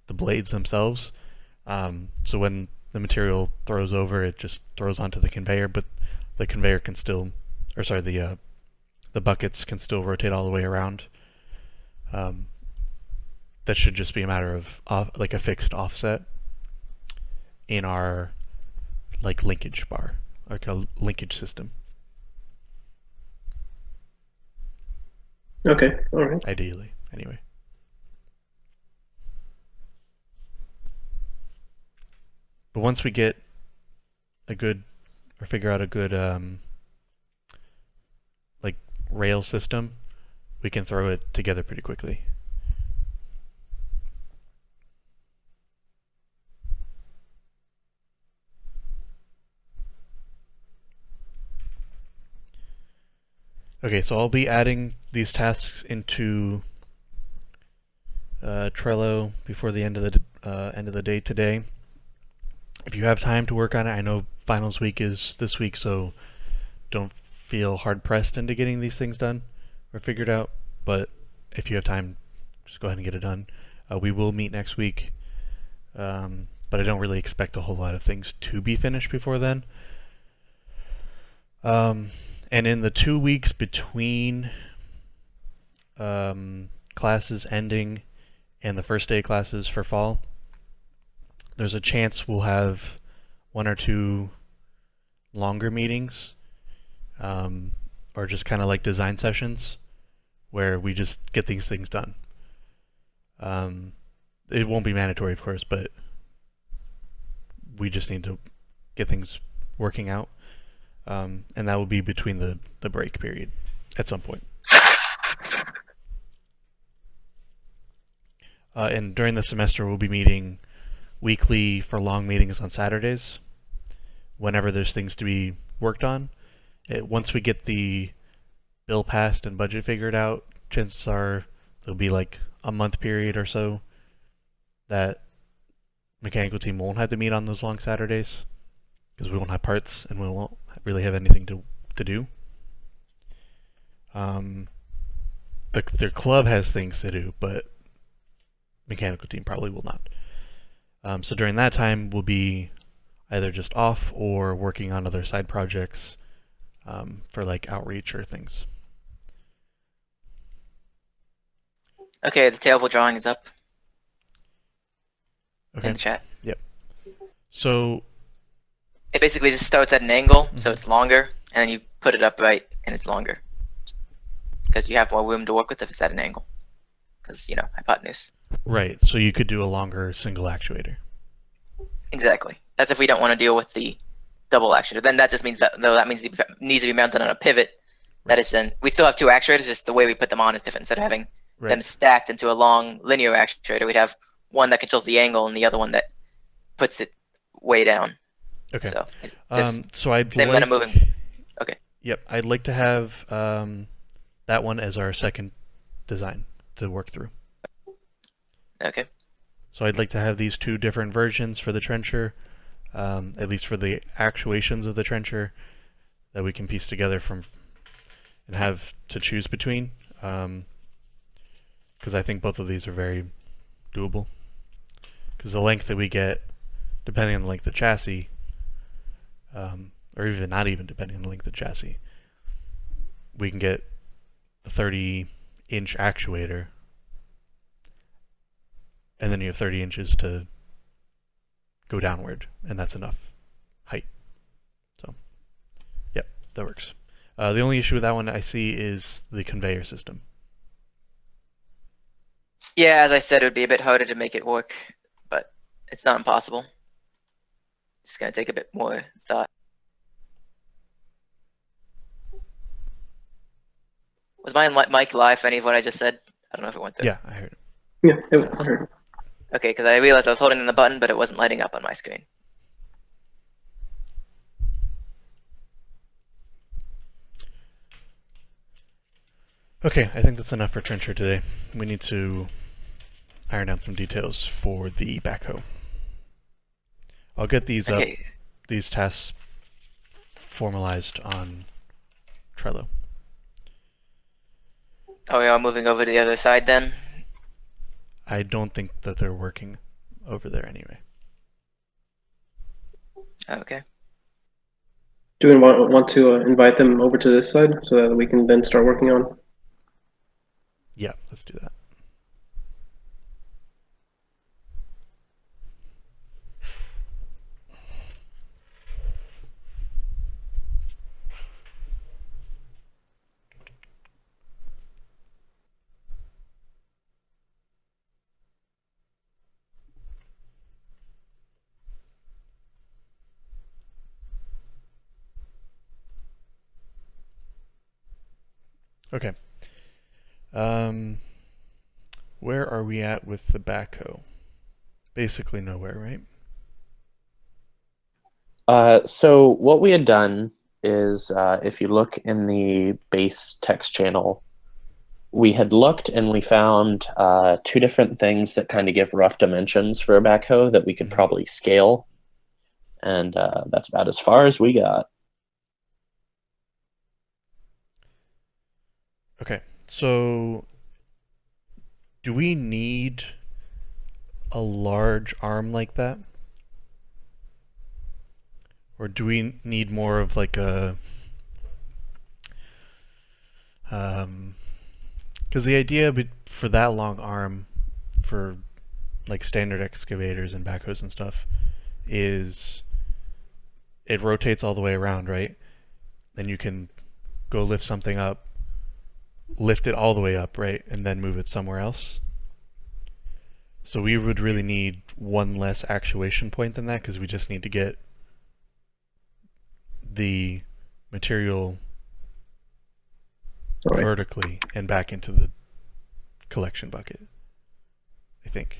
blades themselves. So when the material throws over, it just throws onto the conveyor, but the conveyor can still, or sorry, the buckets can still rotate all the way around. That should just be a matter of like a fixed offset in our linkage bar, like a linkage system. Okay, all right. Ideally, anyway. But once we get figure out a good rail system, we can throw it together pretty quickly. Okay, so I'll be adding these tasks into Trello before the end of the day today. If you have time to work on it, I know finals week is this week, so don't feel hard pressed into getting these things done or figured out. But if you have time, just go ahead and get it done. We will meet next week, but I don't really expect a whole lot of things to be finished before then. And in the 2 weeks between classes ending and the first day of classes for fall, there's a chance we'll have 1 or 2 longer meetings, or just kind of like design sessions where we just get these things done. It won't be mandatory, of course, but we just need to get things working out. And that will be between the break period at some point. And during the semester, we'll be meeting weekly for long meetings on Saturdays, whenever there's things to be worked on. Once we get the bill passed and budget figured out, chances are there'll be like a month period or so that mechanical team won't have to meet on those long Saturdays because we won't have parts and we won't really have anything to do. Their club has things to do, but mechanical team probably will not. So during that time, we'll be either just off or working on other side projects for like outreach or things. Okay, the table drawing is up Okay. in the chat. Yep. So It basically just starts at an angle, so Mhm. it's longer, and then you put it up right, and it's longer. Because you have more room to work with if it's at an angle. Because, you know, hypotenuse. right, so you could do a longer single actuator. Exactly. That's if we don't want to deal with the double actuator. Then that just means that, no, that means it needs to be mounted on a pivot. That is then, we still have two actuators, just the way we put them on is different. Instead of having them Right. stacked into a long linear actuator, we'd have one that controls the angle and the other one that puts it way down. Okay. So, it just So I'd same like. amount of moving. Okay. Yep, I'd like to have that one as our second design to work through. Okay. So I'd like to have these two different versions for the trencher, at least for the actuations of the trencher, that we can piece together from and have to choose between. Because I think both of these are very doable. Because the length that we get, depending on the length of the chassis, or even not even depending on the length of the chassis, we can get the 30-inch actuator, and then you have 30 inches to go downward, and that's enough height. So, yep, that works. The only issue with that one I see is the conveyor system. Yeah, as I said, it would be a bit harder to make it work, but it's not impossible. Just gonna take a bit more thought. Was my mic live for any of what I just said? I don't know if it went through. Yeah, I heard it. Yeah, I heard. Okay, because I realized I was holding in the button, but it wasn't lighting up on my screen. Okay, I think that's enough for trencher today. We need to iron out some details for the backhoe. I'll get these Okay. up, these tasks formalized on Trello. Oh, we are moving over to the other side then? I don't think that they're working over there anyway. Okay. Do we want to invite them over to this side so that we can then start working on? Yeah, let's do that. Okay. Where are we at with the backhoe? Basically nowhere, right? So what we had done is, if you look in the base text channel, we had looked and we found two different things that kind of give rough dimensions for a backhoe that we could probably scale. And that's about as far as we got. Okay, so do we need a large arm like that? Or do we need more of like a... Because the idea for that long arm, for like standard excavators and backhoes and stuff, is it rotates all the way around, right? Then you can go lift something up, lift it all the way up, right? And then move it somewhere else. So we would really need one less actuation point than that because we just need to get the material vertically and back into the collection bucket, I think.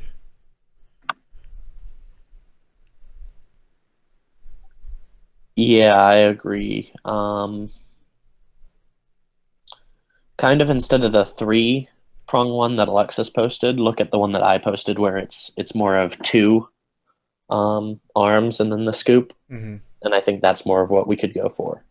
Yeah, I agree. kind of instead of the 3-prong one that Alexis posted, look at the one that I posted where it's more of 2 arms and then the scoop. Mm-hmm. And I think that's more of what we could go for.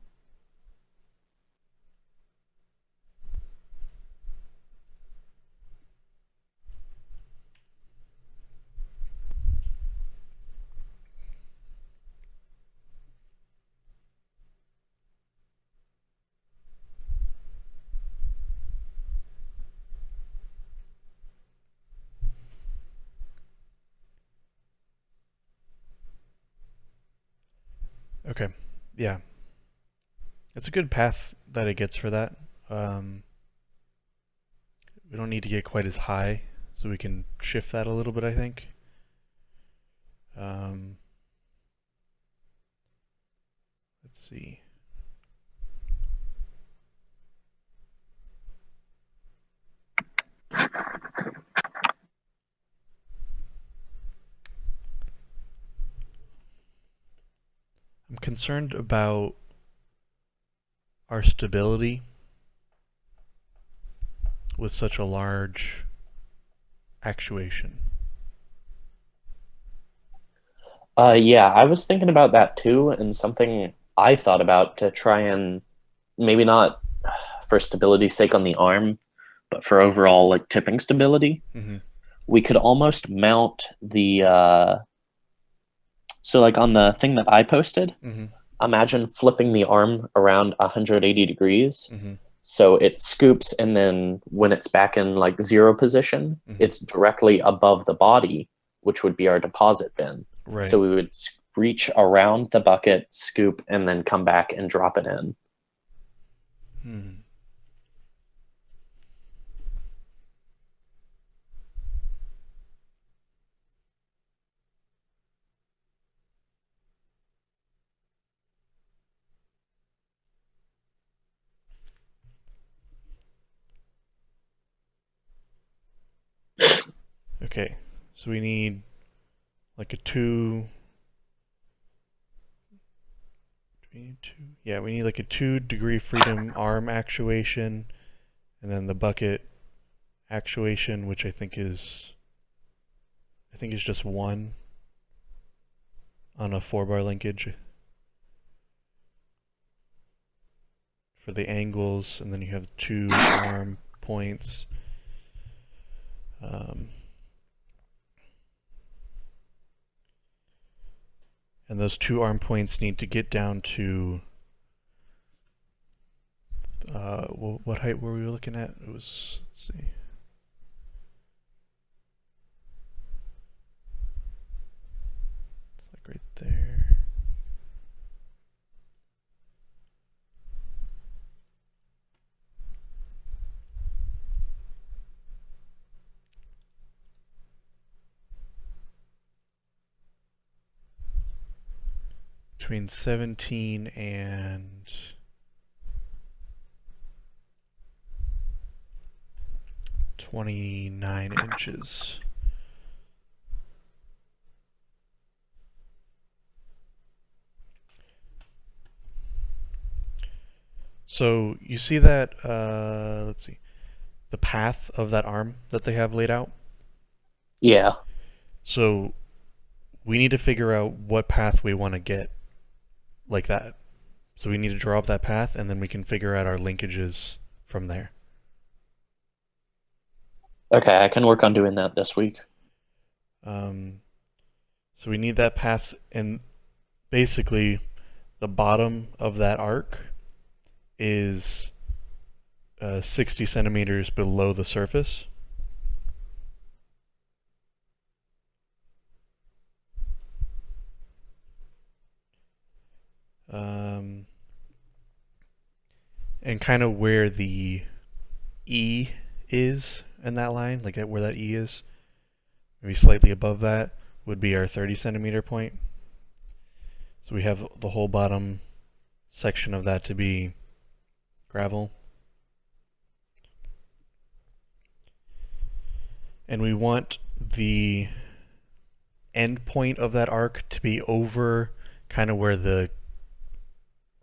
Okay. Yeah. It's a good path that it gets for that. We don't need to get quite as high, so we can shift that a little bit, I think. Let's see. I'm concerned about our stability with such a large actuation. Yeah, I was thinking about that too, and something I thought about to try and maybe not for stability's sake on the arm, but for overall like tipping stability, Mm-hmm. we could almost mount the so like on the thing that I posted, Mm-hmm. imagine flipping the arm around 180 degrees. Mm-hmm. So it scoops, and then when it's back in like 0 position, Mm-hmm. it's directly above the body, which would be our deposit bin. Right. So we would reach around the bucket, scoop, and then come back and drop it in. Hmm. Okay, so we need like a 2. Do we need 2? Yeah, we need like a 2-degree freedom arm actuation, and then the bucket actuation, which I think is just 1 on a 4-bar linkage for the angles, and then you have 2 arm points. And those 2 arm points need to get down to what height were we looking at? It was, let's see. It's like right there. Between 17 and 29 inches. So you see that, let's see, the path of that arm that they have laid out? Yeah. So we need to figure out what path we want to get like that. So we need to draw up that path, and then we can figure out our linkages from there. Okay, I can work on doing that this week. So we need that path, and basically the bottom of that arc is 60 centimeters below the surface. And kind of where the E is in that line, like where that E is, maybe slightly above that, would be our 30 centimeter point. So we have the whole bottom section of that to be gravel. And we want the end point of that arc to be over kind of where the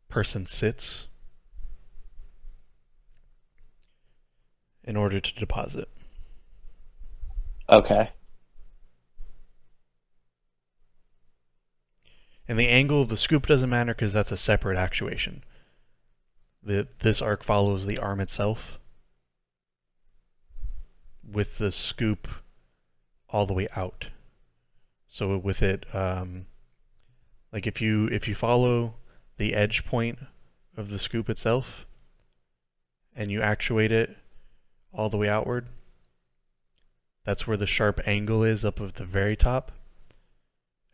person sits. in order to deposit. Okay. And the angle of the scoop doesn't matter because that's a separate actuation. This arc follows the arm itself with the scoop all the way out. So with it, like if you follow the edge point of the scoop itself and you actuate it all the way outward, that's where the sharp angle is up at the very top,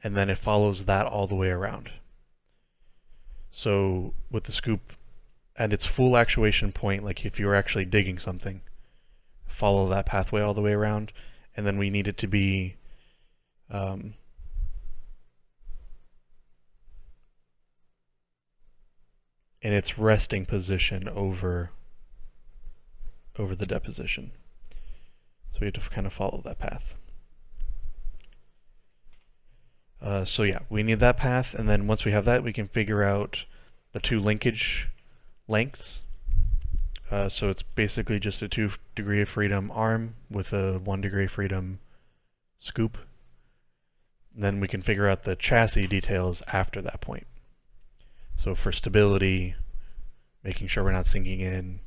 and then it follows that all the way around. So with the scoop at its full actuation point, like if you were actually digging something, follow that pathway all the way around, and then we need it to be in its resting position over the deposition. So we have to kind of follow that path. So yeah, we need that path, and then once we have that, we can figure out the two linkage lengths. So it's basically just a 2 degree of freedom arm with a 1 degree of freedom scoop. And then we can figure out the chassis details after that point. So for stability, making sure we're not sinking in,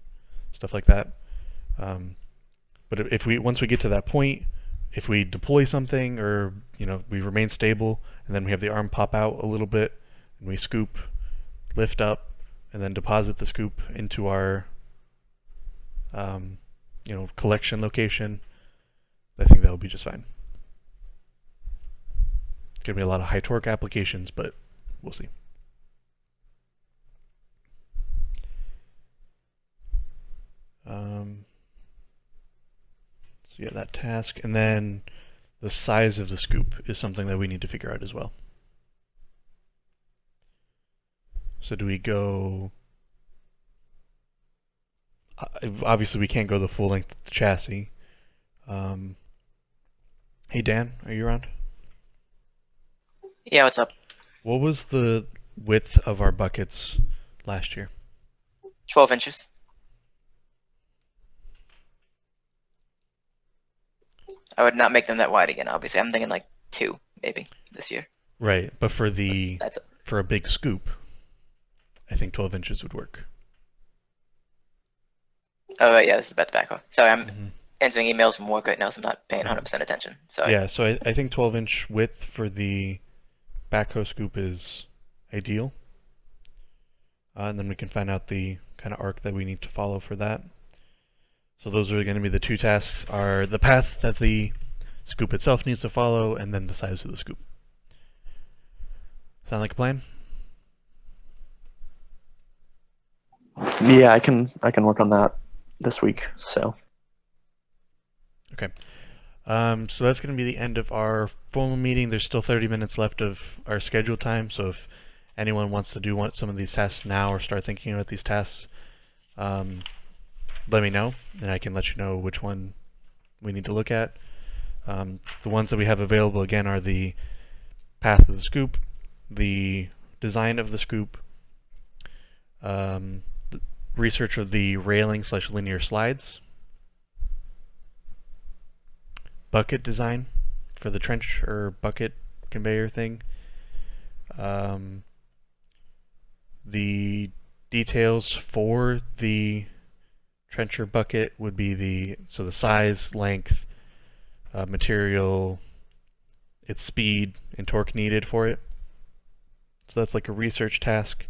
stuff like that. But if once we get to that point, if we deploy something or we remain stable and then we have the arm pop out a little bit and we scoop, lift up, and then deposit the scoop into our collection location, I think that'll be just fine. It's gonna be a lot of high torque applications, but we'll see. So yeah, that task, and then the size of the scoop is something that we need to figure out as well. So do we go... obviously we can't go the full length of the chassis. Hey Dan, are you around? Yeah, what's up? What was the width of our buckets last year? 12 inches. I would not make them that wide again, obviously. I'm thinking like 2, maybe, this year. Right, but for the That's for a big scoop, I think 12 inches would work. Oh, yeah, this is about the backhoe. Sorry, I'm answering emails from work right now, so I'm not paying 100% attention. Sorry. Yeah, so I think 12-inch width for the backhoe scoop is ideal. And then we can find out the kind of arc that we need to follow for that. So those are going to be the two tasks, are the path that the scoop itself needs to follow, and then the size of the scoop. Sound like a plan? Yeah, I can work on that this week. So. Okay. So that's going to be the end of our formal meeting. There's still 30 minutes left of our scheduled time, so if anyone wants to do some of these tasks now or start thinking about these tasks, let me know, and I can let you know which one we need to look at. The ones that we have available, again, are the path of the scoop, the design of the scoop, the research of the railing/linear slides, bucket design for the trench or bucket conveyor thing, the details for the trencher bucket would be the size, length, material, its speed, and torque needed for it. So that's like a research task.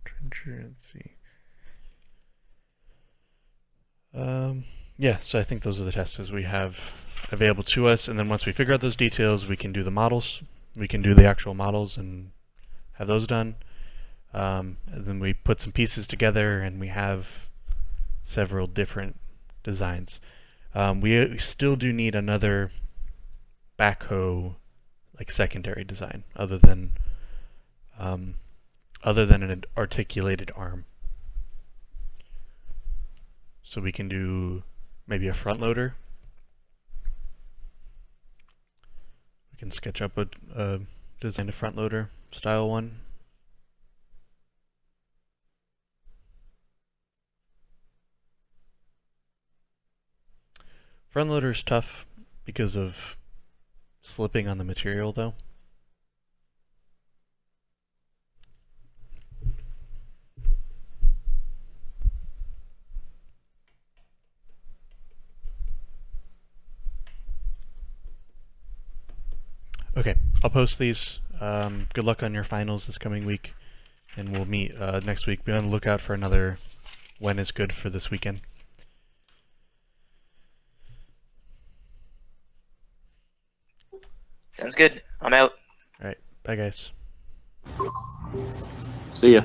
Trencher, let's see. Yeah, so I think those are the tasks we have available to us, and then once we figure out those details, we can do the models. We can do the actual models and have those done. And then we put some pieces together, and we have several different designs. We still do need another backhoe, like secondary design, other than an articulated arm. So we can do maybe a front loader. We can sketch up a designed a front loader style one. Front loader is tough because of slipping on the material though. Okay, I'll post these. Good luck on your finals this coming week, and we'll meet next week. Be on the lookout for another when is good for this weekend. Sounds good. I'm out. Alright, bye guys. See ya.